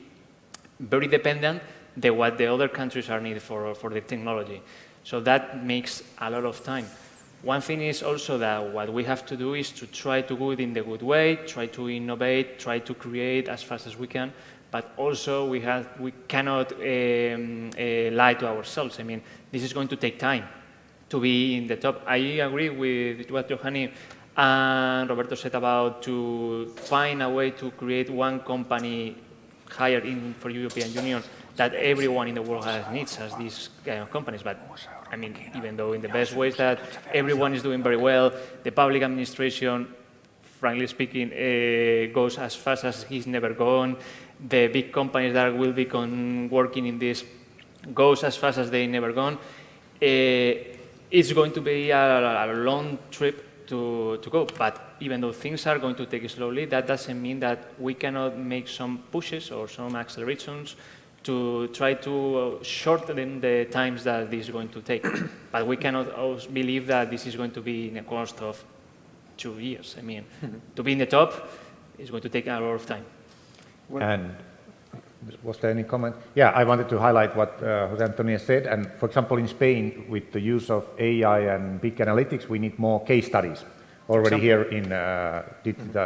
very dependent on what the other countries are needed for the technology. So that makes a lot of time. One thing is also that what we have to do is to try to do it in the good way, try to innovate, try to create as fast as we can, but also we cannot lie to ourselves. I mean, this is going to take time to be in the top. I agree with what Johanny and Roberto said about to find a way to create one company higher in for European Union that everyone in the world needs as these kind of companies. But I mean, even though in the best ways that everyone is doing very well, the public administration, frankly speaking, goes as fast as he's never gone. The big companies that will be working in this goes as fast as they never gone. It's going to be a long trip to go, but even though things are going to take slowly, that doesn't mean that we cannot make some pushes or some accelerations to try to shorten the times that this is going to take. But we cannot always believe that this is going to be in a cost of 2 years. I mean, to be in the top is going to take a lot of time. And was there any comment? Yeah, I wanted to highlight what José Antonio said. And for example, in Spain, with the use of AI and big analytics, we need more case studies. Already here in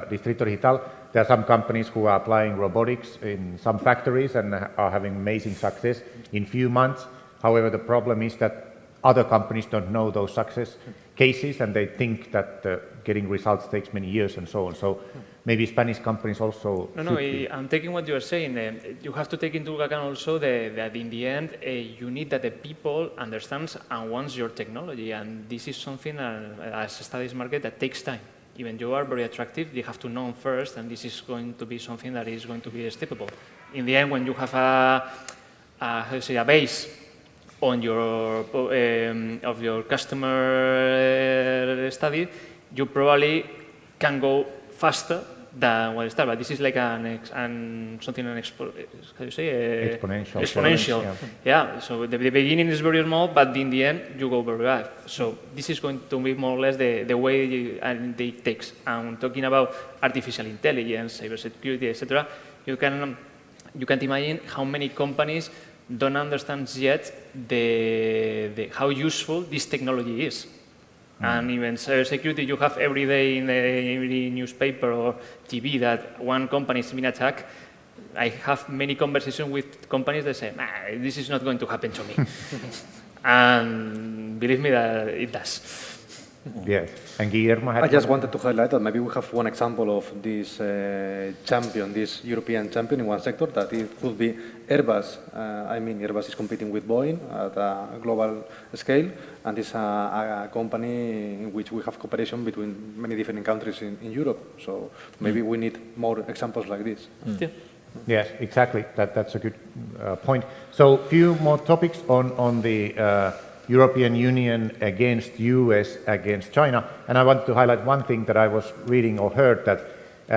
Distrito Digital, there are some companies who are applying robotics in some factories and are having amazing success in few months. However, the problem is that other companies don't know those success cases and they think that getting results takes many years and so on. So maybe Spanish companies also I'm taking what you are saying. You have to take into account also that in the end, you need that the people understands and wants your technology. And this is something as a studies market that takes time. Even you are very attractive, you have to know first, and this is going to be something that is going to be steppable. In the end, when you have a base on your of your customer study, you probably can go faster than what it started. But this is like exponential. Yeah. So the beginning is very small, but in the end you go very high. So this is going to be more or less the way it takes. And talking about artificial intelligence, cybersecurity, etc., you can't imagine how many companies don't understand yet how useful this technology is. And even cybersecurity, you have every day in every newspaper or TV that one company is being attacked. I have many conversations with companies that say, this is not going to happen to me. And believe me that it does. Yes. And Guillermo had I just wanted to highlight that maybe we have one example of this champion, this European champion in one sector, that it could be Airbus. I mean, Airbus is competing with Boeing at a global scale, and it's a company in which we have cooperation between many different countries in Europe. So maybe we need more examples like this. Yeah. Yes, exactly. That's a good point. So few more topics on the European Union against US, against China. And I want to highlight one thing that I was reading or heard, that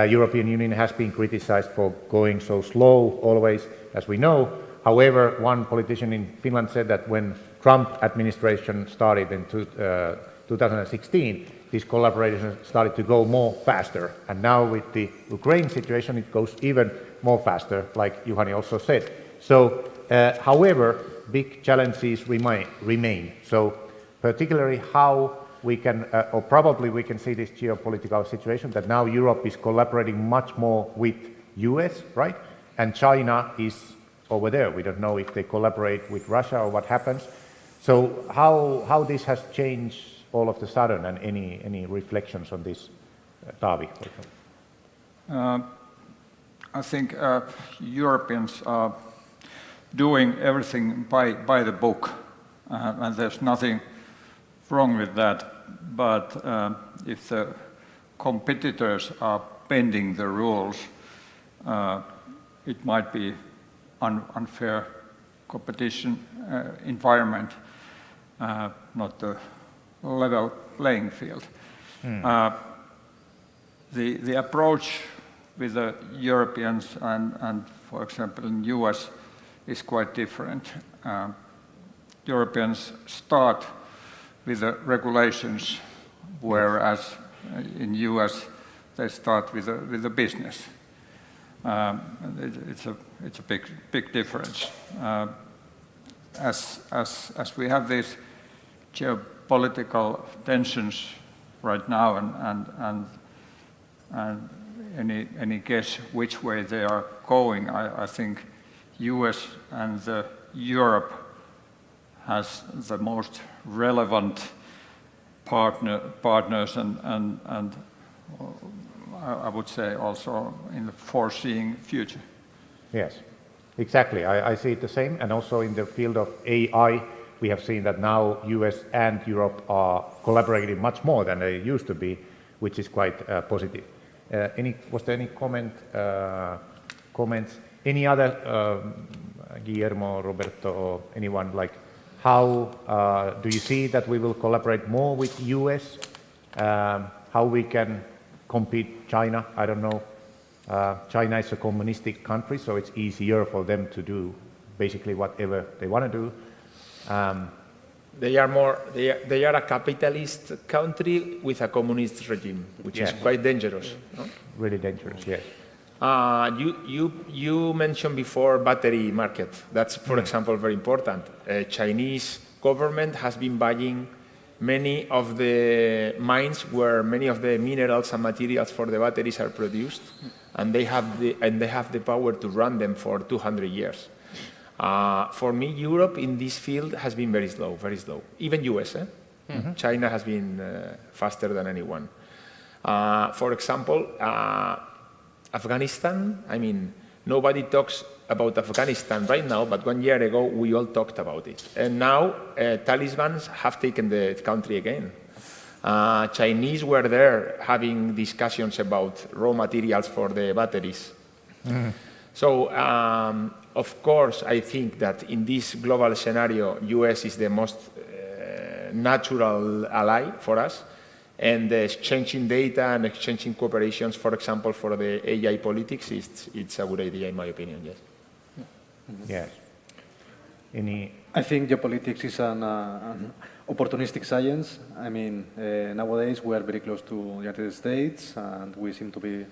European Union has been criticized for going so slow always, as we know. However, one politician in Finland said that when Trump administration started in 2016, this collaboration started to go more faster. And now with the Ukraine situation, it goes even more faster, like Juhani also said. So, however, big challenges remain. So particularly how we can, or probably we can see this geopolitical situation that now Europe is collaborating much more with US, right? And China is over there. We don't know if they collaborate with Russia or what happens. So how this has changed all of the sudden, and any reflections on this, Taavi, for example? I think Europeans are doing everything by the book, and there's nothing wrong with that. But if the competitors are bending the rules, it might be unfair competition environment, not the level playing field. The approach with the Europeans and for example, in US is quite different. Europeans start with the regulations, whereas in US they start with the business. It's a big difference. As we have these political tensions right now, and any guess which way they are going, I think US and Europe has the most relevant partners, and I would say also in the foreseeing future. Yes, exactly. I see it the same, and also in the field of AI, we have seen that now US and Europe are collaborating much more than they used to be, which is quite positive. Was there any comments? Any other, Guillermo, Roberto, or anyone, like how do you see that we will collaborate more with US? How we can compete China? I don't know. China is a communistic country, so it's easier for them to do basically whatever they want to do. They are a capitalist country with a communist regime, which is quite dangerous. No? Really dangerous, yes. You mentioned before battery market. That's, for example, very important. Chinese government has been buying many of the mines where many of the minerals and materials for the batteries are produced, and they have the power to run them for 200 years. For me, Europe in this field has been very slow, very slow. Even US, China has been faster than anyone. For example, Afghanistan, I mean, nobody talks about Afghanistan right now, but 1 year ago we all talked about it. And now Taliban have taken the country again. Chinese were there having discussions about raw materials for the batteries. So, of course, I think that in this global scenario, US is the most natural ally for us. And exchanging data and exchanging cooperations, for example, for the AI politics, it's a good idea, in my opinion, yes. Yes. I think geopolitics is an opportunistic science. I mean, nowadays we are very close to the United States, and we seem to be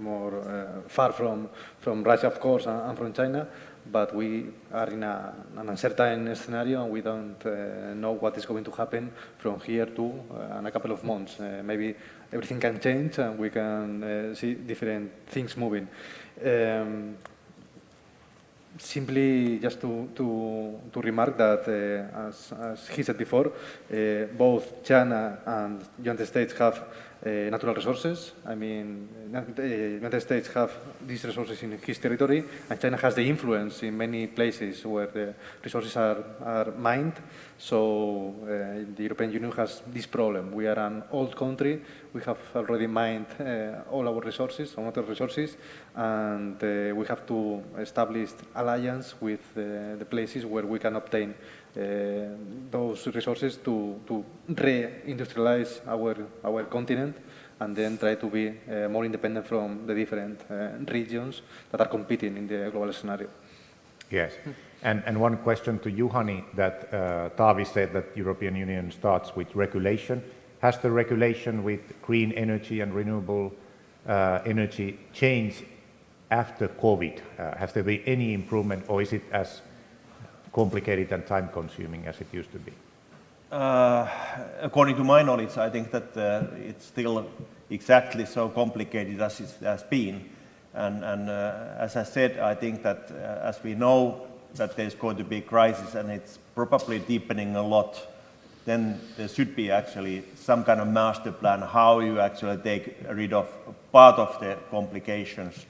more far from Russia, of course, and from China. But we are in an uncertain scenario, and we don't know what is going to happen from here to in a couple of months. Maybe everything can change, and we can see different things moving. Simply just to remark that, as he said before, both China and the United States have natural resources. I mean, the United States have these resources in his territory, and China has the influence in many places where the resources are mined. So the European Union has this problem. We are an old country. We have already mined all our resources, all natural resources, and we have to establish alliance with the places where we can obtain those resources to re-industrialize our continent, and then try to be more independent from the different regions that are competing in the global scenario. Yes. And one question to Juhani, that Taavi said that European Union starts with regulation. Has the regulation with green energy and renewable energy changed after COVID? Has there been any improvement, or is it as complicated and time-consuming as it used to be? According to my knowledge, I think that it's still exactly so complicated as it has been. And as I said, I think that as we know that there's going to be a crisis and it's probably deepening a lot, then there should be actually some kind of master plan how you actually take rid of part of the complications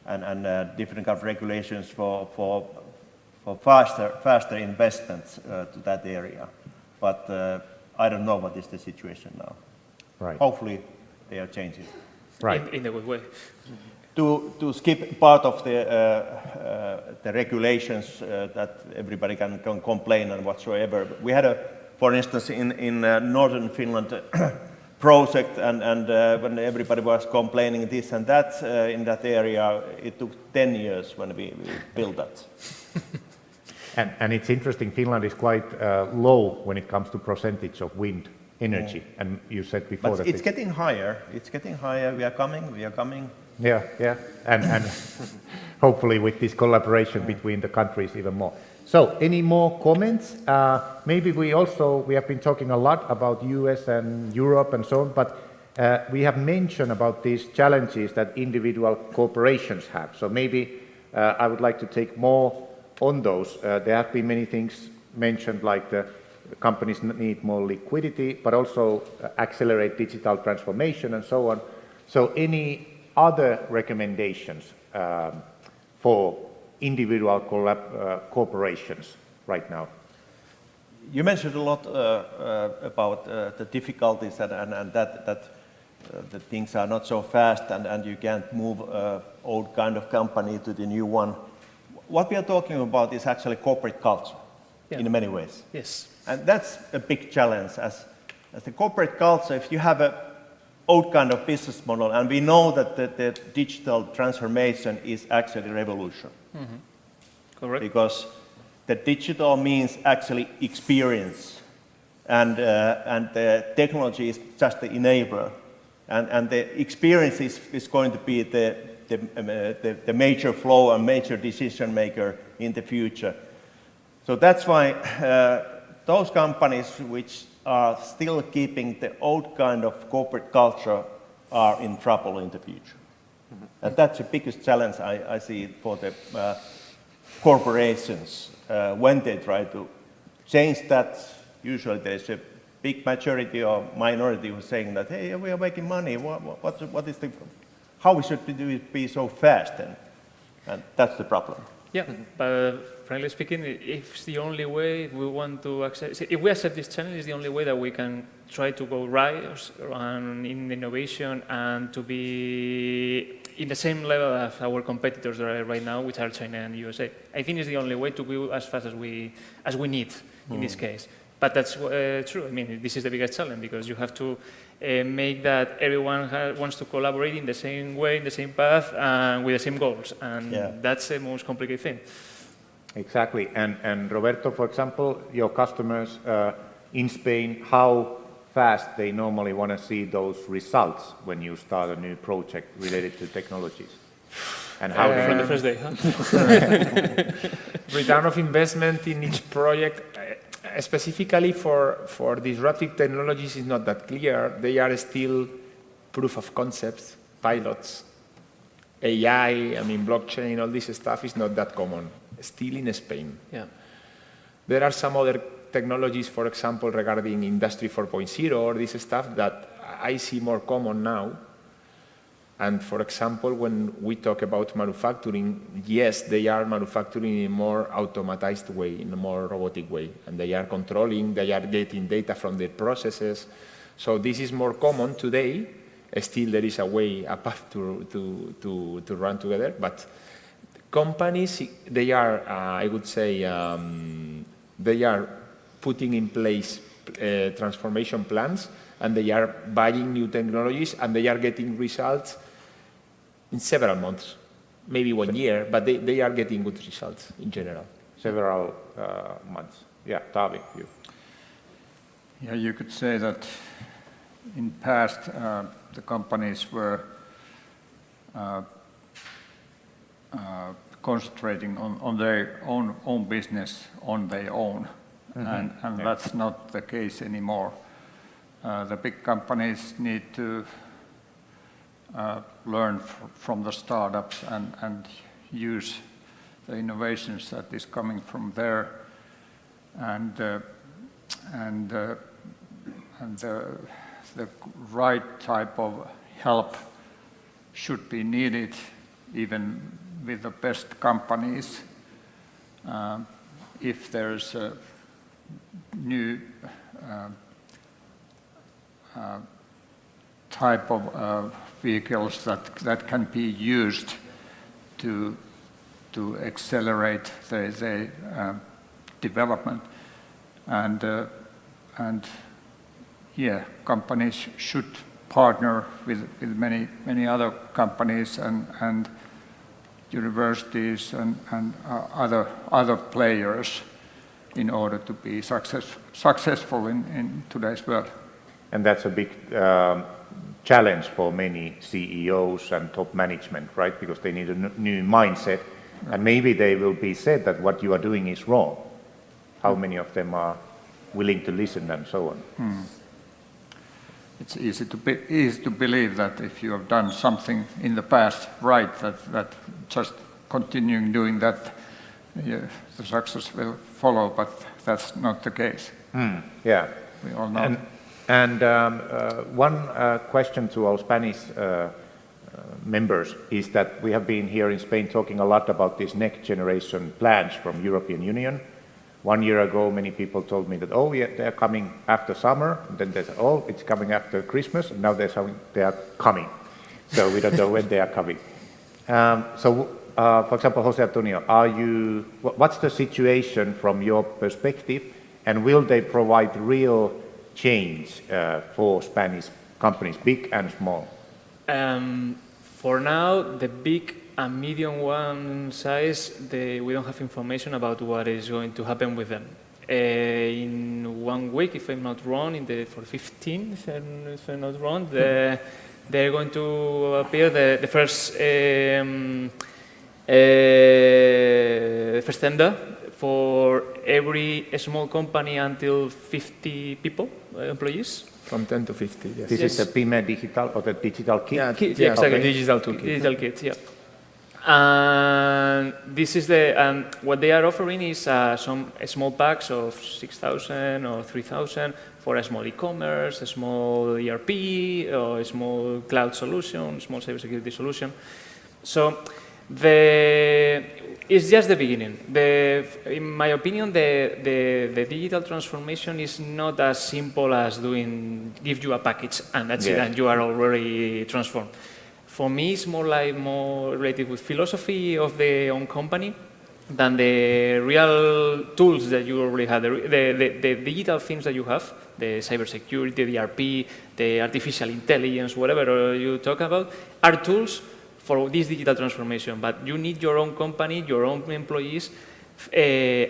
and different kind of regulations for faster investments to that area. But I don't know what is the situation now. Right. Hopefully they are changing. Right. In a good way. To skip part of the regulations that everybody can complain and whatsoever. We had for instance, in northern Finland project, and when everybody was complaining this and that in that area, it took 10 years when we built that. And it's interesting, Finland is quite low when it comes to percentage of wind energy. And you said before but it's getting higher. It's getting higher. We are coming. Yeah. And hopefully with this collaboration between the countries even more. So, any more comments? Maybe we have been talking a lot about US and Europe and so on, but we have mentioned about these challenges that individual corporations have. So maybe I would like to take more on those. There have been many things mentioned, like the companies need more liquidity, but also accelerate digital transformation and so on. So any other recommendations for individual corporations right now? You mentioned a lot about the difficulties and that the things are not so fast and you can't move old kind of company to the new one. What we are talking about is actually corporate culture in many ways. Yes. And that's a big challenge as the corporate culture. If you have a old kind of business model, and we know that the digital transformation is actually revolution. Mm-hmm. Correct. Because the digital means actually experience, and the technology is just the enabler, and the experience is going to be the major flow and major decision maker in the future. So that's why those companies which are still keeping the old kind of corporate culture are in trouble in the future. Mm-hmm. And that's the biggest challenge I see for the corporations when they try to change that. Usually there's a big majority or minority who's saying that, hey, we are making money, what is the, how we should do it be so fast, and that's the problem. Yeah, but frankly speaking, if it's the only way we want to accept, if we accept this challenge, it's the only way that we can try to go right in innovation and to be in the same level as our competitors are right now, which are China and USA. I think it's the only way to go as fast as we need in this case. But that's true. I mean, this is the biggest challenge because you have to make that everyone wants to collaborate in the same way, in the same path, and with the same goals. And that's the most complicated thing. Exactly. And Roberto, for example, your customers in Spain, how fast they normally want to see those results when you start a new project related to technologies? And how from the first day, huh? Return of investment in each project, specifically for disruptive technologies, is not that clear. They are still proof of concepts, pilots. AI, I mean, blockchain, all this stuff is not that common, still in Spain. Yeah. There are some other technologies, for example, regarding Industry 4.0 or this stuff that I see more common now. And for example, when we talk about manufacturing, yes, they are manufacturing in a more automatized way, in a more robotic way. And they are controlling, they are getting data from their processes. So this is more common today. Still, there is a path to run together. But companies, they are, I would say, they are putting in place transformation plans, and they are buying new technologies, and they are getting results in several months, maybe 1 year, but they are getting good results in general. Several months. Yeah, Tavi, you. Yeah, you could say that in past the companies were concentrating on their own business on their own, and that's not the case anymore. The big companies need to learn from the startups and use the innovations that is coming from there, and the right type of help should be needed even with the best companies. If there's a new type of vehicles that can be used to accelerate the development, and yeah, companies should partner with many other companies and universities and other players in order to be successful in today's world. And that's a big challenge for many CEOs and top management, right? Because they need a new mindset And maybe they will be said that what you are doing is wrong. How many of them are willing to listen and so on? It's easy to believe that if you have done something in the past right, that just continuing doing that, the success will follow, but that's not the case. Yeah. We all know. And one question to our Spanish members is that we have been here in Spain talking a lot about these next generation plans from European Union. 1 year ago, many people told me that, oh, yeah, they're coming after summer. And then they said, oh, it's coming after Christmas. And now they're saying they are coming. So we don't know when they are coming. For example, Jose Antonio, what's the situation from your perspective? And will they provide real change for Spanish companies, big and small? For now, the big and medium one size, we don't have information about what is going to happen with them. In 1 week, if I'm not wrong, for 15, if I'm not wrong, they're going to appear the first tender for every small company until 50 people, employees. From 10 to 50, yes. This is the PYME digital or the digital kit? Yeah, exactly. Okay. Digital toolkit. Digital kit, yeah. And this is what they are offering is some small packs of 6,000 or 3,000 for a small e-commerce, a small ERP, or a small cloud solution, small cybersecurity solution. So it's just the beginning. In my opinion, the digital transformation is not as simple as give you a package and that's it, and you are already transformed. For me, it's more related with philosophy of the own company than the real tools that you already have, the digital things that you have, the cybersecurity, the ERP, the artificial intelligence, whatever you talk about, are tools for this digital transformation. But you need your own company, your own employees,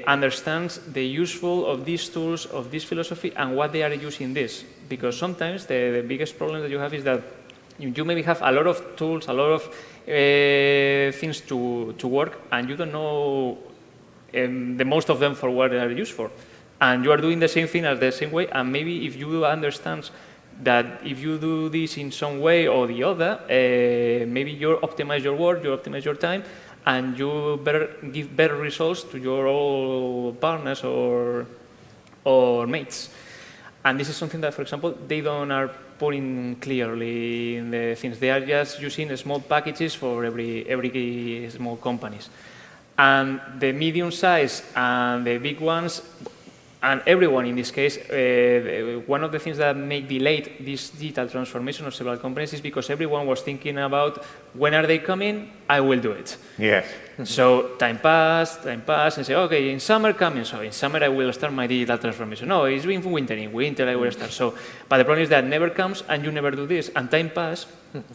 understands the useful of these tools, of this philosophy, and what they are using this. Because sometimes the biggest problem that you have is that you maybe have a lot of tools, a lot of things to work, and you don't know the most of them for what they are used for. And you are doing the same thing as the same way, and maybe if you understand that if you do this in some way or the other, maybe you optimize your work, you optimize your time, and you give better results to your all partners or mates. And this is something that, for example, they don't are putting clearly in the things. They are just using small packages for every small companies. And the medium size and the big ones, and everyone in this case, one of the things that may delay this digital transformation of several companies is because everyone was thinking about when are they coming, I will do it. Yes. So time passed, and say, okay, in summer coming, so in summer I will start my digital transformation. No, it's in winter I will start. So, but the problem is that never comes and you never do this, and time passes,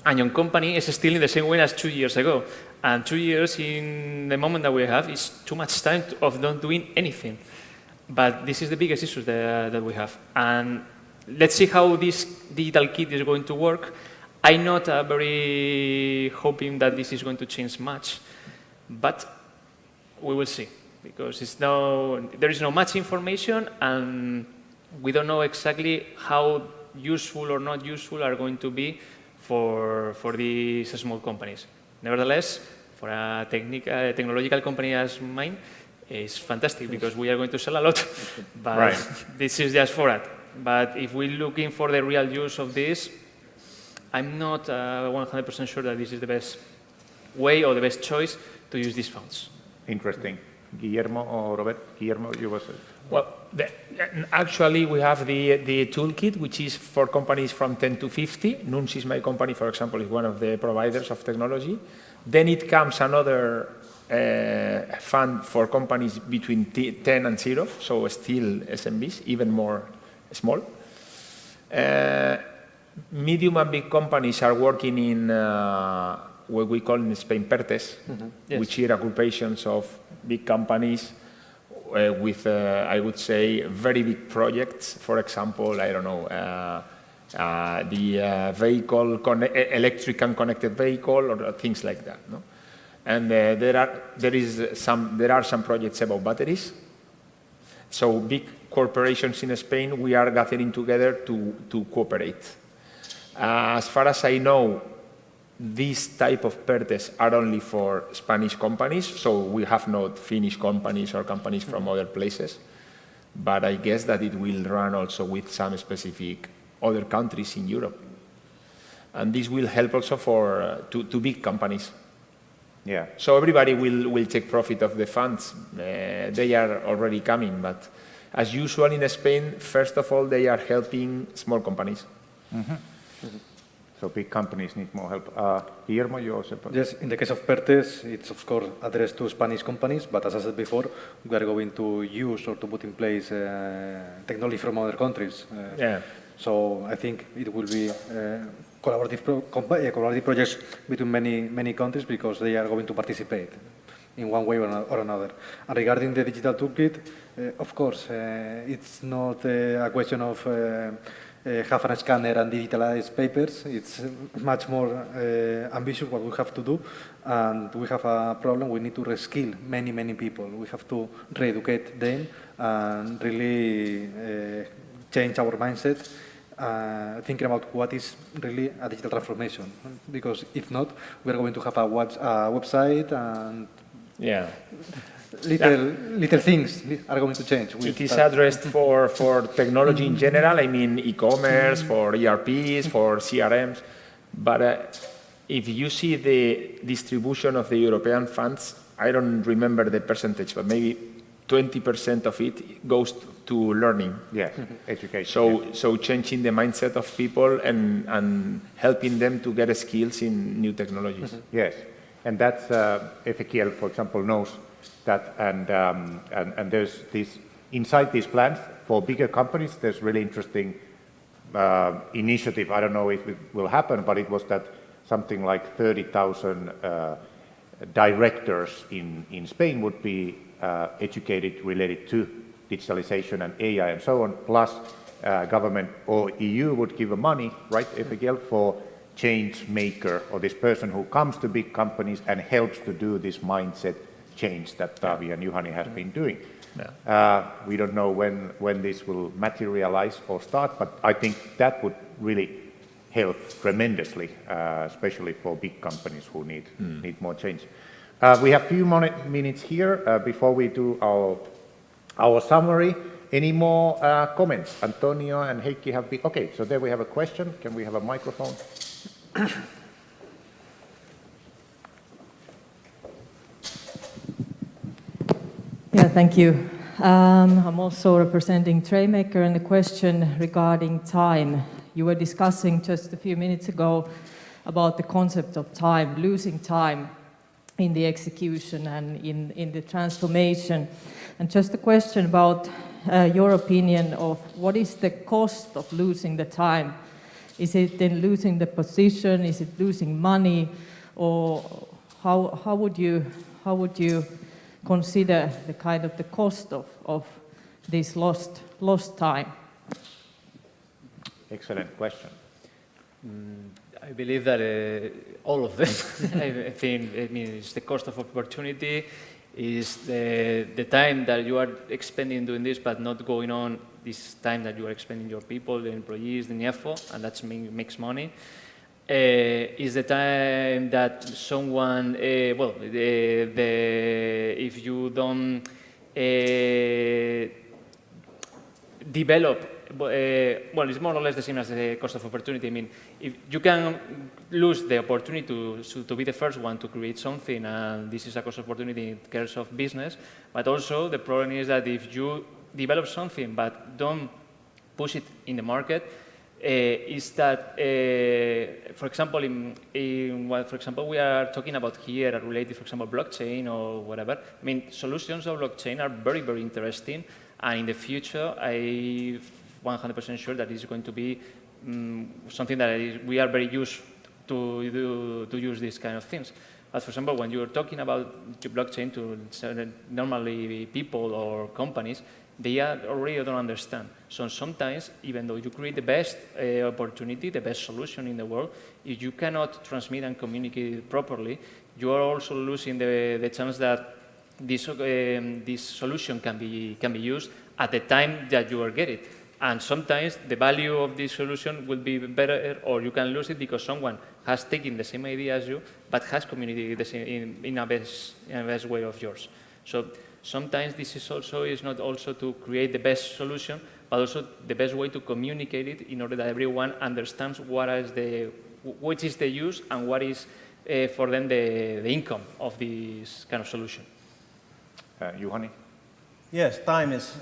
and your company is still in the same way as 2 years ago. And 2 years in the moment that we have is too much time of not doing anything. But this is the biggest issue that we have. And let's see how this digital kit is going to work. I'm not very hoping that this is going to change much, but we will see, because there is no much information, and we don't know exactly how useful or not useful are going to be for these small companies. Nevertheless, for a technological company as mine, it's fantastic because we are going to sell a lot, but right. This is just for that. But if we're looking for the real use of this, I'm not 100% sure that this is the best way or the best choice to use these funds. Interesting. Guillermo or Robert? Guillermo, you was... Well, actually, we have the toolkit, which is for companies from 10 to 50. Nuns is my company, for example, is one of the providers of technology. Then it comes another fund for companies between 10 and 0, so still SMBs, even more small. Medium and big companies are working in what we call in Spain PERTES, yes, which are agrupations of big companies with, I would say, very big projects. For example, I don't know, the vehicle, electric and connected vehicle, or things like that. No? And there are some projects about batteries. So big corporations in Spain, we are gathering together to cooperate. As far as I know, these type of PERTEs are only for Spanish companies, so we have not Finnish companies or companies from other places. But I guess that it will run also with some specific other countries in Europe. And this will help also to big companies. Yeah. So everybody will take profit of the funds. They are already coming, but as usual in Spain, first of all, they are helping small companies. So big companies need more help. Guillermo, you also... Yes, in the case of PERTES, it's of course addressed to Spanish companies, but as I said before, we are going to use or to put in place technology from other countries. Yeah. So I think it will be collaborative projects between many countries because they are going to participate in one way or another. And regarding the digital toolkit, of course, it's not a question of have a scanner and digitalize papers. It's much more ambitious what we have to do, and we have a problem. We need to reskill many people. We have to re-educate them and really change our mindset, thinking about what is really a digital transformation. Because if not, we are going to have a website and little things are going to change. It is addressed for technology in general, I mean e-commerce, for ERPs, for CRMs. But if you see the distribution of the European funds, I don't remember the percentage, but maybe 20% of it goes to learning. Yeah, education. So changing the mindset of people and helping them to get skills in new technologies. Yes, and that's Ezequiel, for example, knows that, and there's this inside these plans for bigger companies. There's really interesting initiative. I don't know if it will happen, but it was that something like 30,000 directors in Spain would be educated related to digitalization and AI and so on. Plus, government or EU would give money, right, Ezequiel, for change maker or this person who comes to big companies and helps to do this mindset change that Tavi and Juhani has been doing. We don't know when this will materialize or start, but I think that would really help tremendously, especially for big companies who need more change. We have a few more minutes here before we do our summary. Any more comments? Antonio and Heikki have been... Okay, so there we have a question. Can we have a microphone? Yeah, thank you. I'm also representing Trailmaker, and the question regarding time. You were discussing just a few minutes ago about the concept of time, losing time in the execution and in the transformation. And just a question about your opinion of what is the cost of losing the time? Is it then losing the position? Is it losing money? Or how would you consider the kind of the cost of this lost time? Excellent question. I believe that all of them. I think it's the cost of opportunity, is the time that you are expending doing this, but not going on this time that you are expending your people, the employees, the effort, and that makes money. Is the time that someone, if you don't develop, it's more or less the same as the cost of opportunity. I mean, if you can lose the opportunity to be the first one to create something, and this is a cost of opportunity in terms of business, but also the problem is that if you develop something but don't push it in the market, is that, for example, in what, for example, we are talking about here related, for example, blockchain or whatever. I mean, solutions of blockchain are very, very interesting, and in the future, I'm 100% sure that it's going to be something that we are very used to use these kind of things. But for example, when you're talking about blockchain to normally people or companies, They already don't understand. So sometimes, even though you create the best opportunity, the best solution in the world, if you cannot transmit and communicate it properly, you are also losing the chance that this solution can be used at the time that you will get it. And sometimes the value of this solution will be better, or you can lose it because someone has taken the same idea as you, but has communicated the same in a best way of yours. So sometimes this is not also to create the best solution, but also the best way to communicate it in order that everyone understands which is the use and what is for them the income of this kind of solution. Juhani? Yes, time is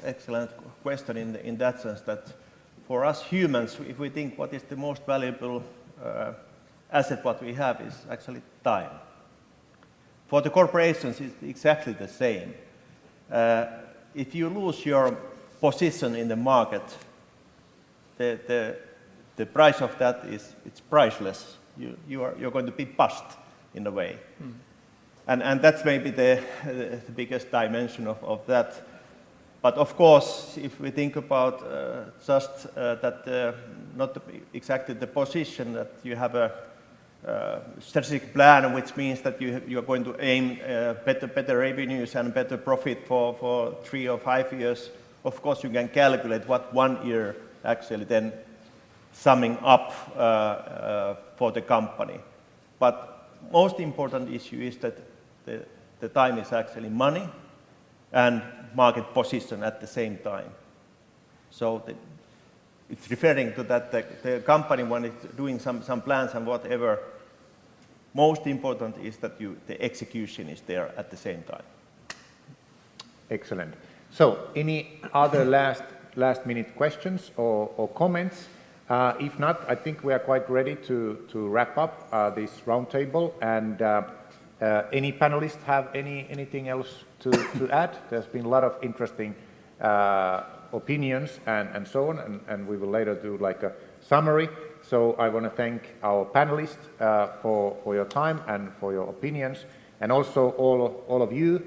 excellent question in that sense that for us humans, if we think what is the most valuable asset what we have is actually time. For the corporations, it's exactly the same. If you lose your position in the market, the price of that it's priceless. You're going to be bust in a way. Mm. And that's maybe the biggest dimension of that. But of course, if we think about just that, not exactly the position, that you have a strategic plan, which means that you are going to aim better revenues and better profit for 3 or 5 years. Of course, you can calculate what 1 year actually then summing up for the company. But most important issue is that the time is actually money and market position at the same time. So it's referring to that the company, when it's doing some plans and whatever, most important is that the execution is there at the same time. Excellent. So any other last minute questions or comments? If not, I think we are quite ready to wrap up this roundtable. And any panelists have anything else to add? There's been a lot of interesting opinions and so on, and we will later do like a summary. So I want to thank our panelists for your time and for your opinions, and also all of you.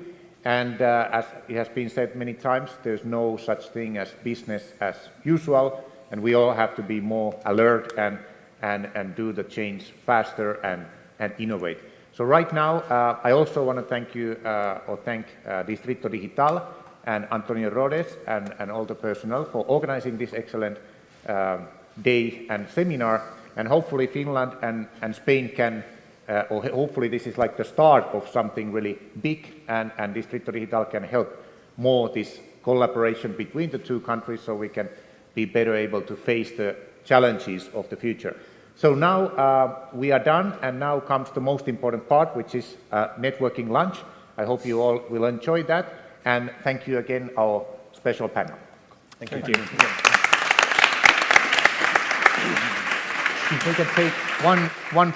And as it has been said many times, there's no such thing as business as usual, and we all have to be more alert and do the change faster and innovate. So right now, I also want to thank Distrito Digital and Antonio Rodes and all the personnel for organizing this excellent day and seminar. And hopefully Finland and Spain can, or hopefully this is like the start of something really big, and Distrito Digital can help more this collaboration between the two countries so we can be better able to face the challenges of the future. So now we are done, and now comes the most important part, which is networking lunch. I hope you all will enjoy that, and thank you again, our special panel. Thank you. If we can take one